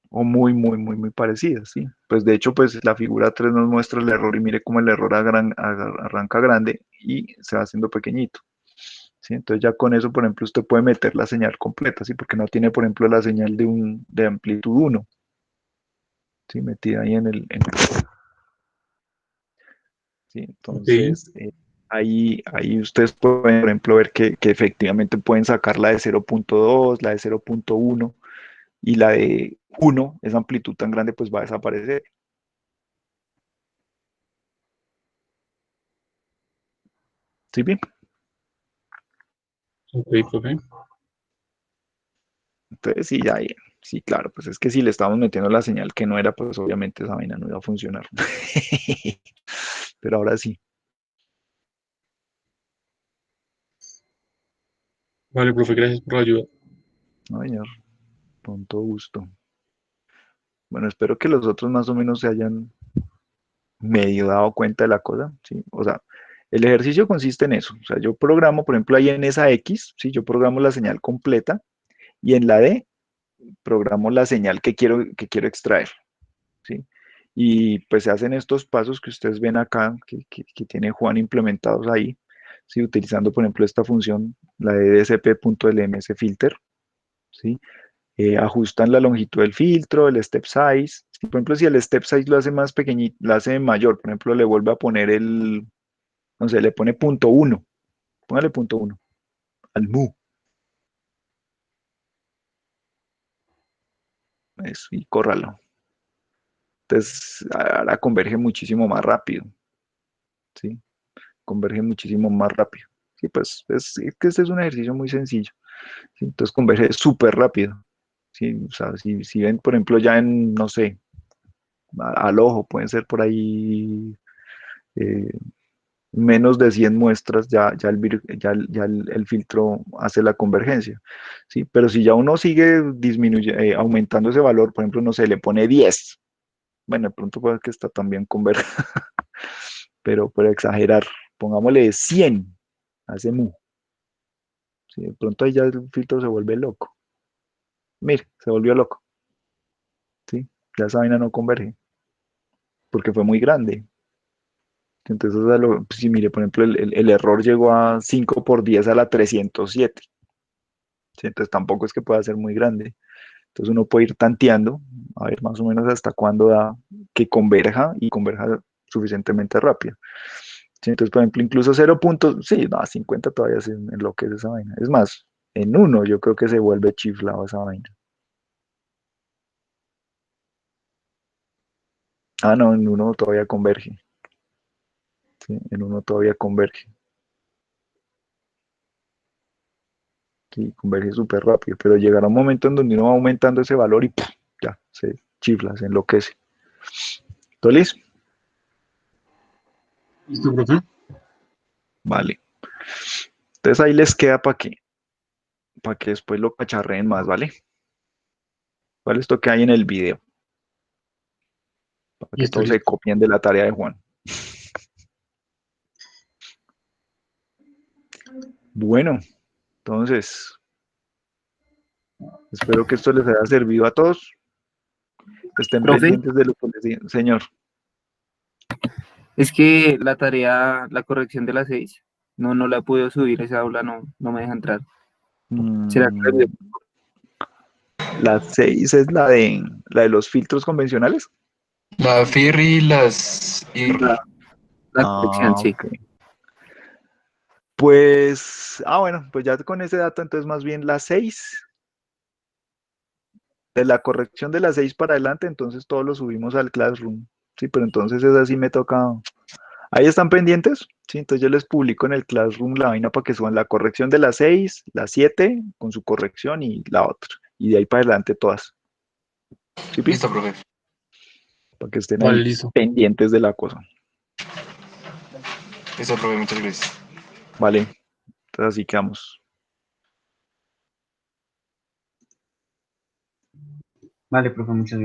O muy, muy, muy, muy parecidas, ¿sí? Pues de hecho, pues la figura 3 nos muestra el error y mire cómo el error arranca grande y se va haciendo pequeñito, ¿sí? Entonces ya con eso, por ejemplo, usted puede meter la señal completa, ¿sí? Porque no tiene, por ejemplo, la señal de amplitud 1, ¿sí? Metida ahí ¿sí? ok. Entonces, ahí ustedes pueden, por ejemplo, ver que efectivamente pueden sacar la de 0.2, la de 0.1 y la de 1, esa amplitud tan grande, pues va a desaparecer. ¿Sí bien? Ok, profe. Entonces, sí, ya, sí, claro, pues es que si le estamos metiendo la señal que no era, pues obviamente esa vaina no iba a funcionar. Pero ahora sí, Vale, profe, gracias por la ayuda. no, señor, con todo gusto. Bueno, espero que los otros más o menos se hayan medio dado cuenta de la cosa, ¿sí? O sea, el ejercicio consiste en eso. O sea, yo programo, por ejemplo, ahí en esa X, ¿sí? Yo programo la señal completa y en la D programo la señal que quiero extraer, ¿sí? Y pues se hacen estos pasos que ustedes ven acá, que tiene Juan implementados ahí, ¿sí? Utilizando, por ejemplo, esta función, la de dsp.lmsFilter, ¿sí? Ajustan la longitud del filtro, el step size. ¿Sí? Por ejemplo, si el step size lo hace más pequeñito, lo hace mayor, por ejemplo, le vuelve a poner no sé, le pone punto uno, póngale punto uno al mu, eso, y córralo. Entonces, ahora converge muchísimo más rápido, ¿sí? Converge muchísimo más rápido. Sí, pues es que este es un ejercicio muy sencillo, ¿sí? Entonces converge súper rápido, ¿sí? O sea, si ven, por ejemplo, ya en, no sé, al ojo, pueden ser por ahí eh, menos de 100 muestras, ya el filtro hace la convergencia, ¿sí? Pero si ya uno sigue aumentando ese valor, por ejemplo, no sé, le pone 10, bueno, de pronto puede que está también converge, pero por exagerar, pongámosle 100, hace mu. Sí, de pronto ahí ya el filtro se vuelve loco. Mire, se volvió loco. ¿Sí? Ya esa vaina no converge porque fue muy grande. Entonces, pues, sí, mire, por ejemplo, el error llegó a 5 por 10 a la 307. ¿Sí? Entonces tampoco es que pueda ser muy grande. Entonces uno puede ir tanteando, a ver más o menos hasta cuándo da que converja y converja suficientemente rápido. ¿Sí? Entonces, por ejemplo, incluso 0 puntos, sí, no, 50 todavía se enloquece esa vaina. Es más, en uno yo creo que se vuelve chiflado esa vaina. Ah, no, en uno todavía converge. ¿Sí? En uno todavía converge. Sí, converge súper rápido, pero llegará un momento en donde uno va aumentando ese valor y ¡puf! Ya, se chifla, se enloquece. ¿Todo listo? ¿Listo, profe? Vale. Entonces ahí les queda para que después lo cacharreen más, ¿vale? ¿Vale? Esto que hay en el video, para que Listo, todos se listo. copien de la tarea de Juan. Bueno, entonces, espero que esto les haya servido a todos. Estén Profe, pendientes de lo que les diga. Señor, es que la tarea, la corrección de las 6, no la he podido subir, esa aula no me deja entrar. ¿Será que la envío? la 6 es la de los filtros convencionales. La FIR y las IR. La corrección, sí. Ok. Pues, bueno, pues ya con ese dato, entonces más bien la 6, de la corrección de la 6 para adelante, entonces todos lo subimos al Classroom. Sí, pero entonces esa sí me toca. Ahí están pendientes, sí, entonces yo les publico en el Classroom la vaina para que suban la corrección de la 6, la 7 con su corrección y la otra. Y de ahí para adelante todas. ¿Sí, Pi? Listo, profe. Para que estén Vale, ahí listo. pendientes de la cosa. Listo, profe, muchas gracias. Vale, entonces así quedamos. Vale, profe, muchas gracias.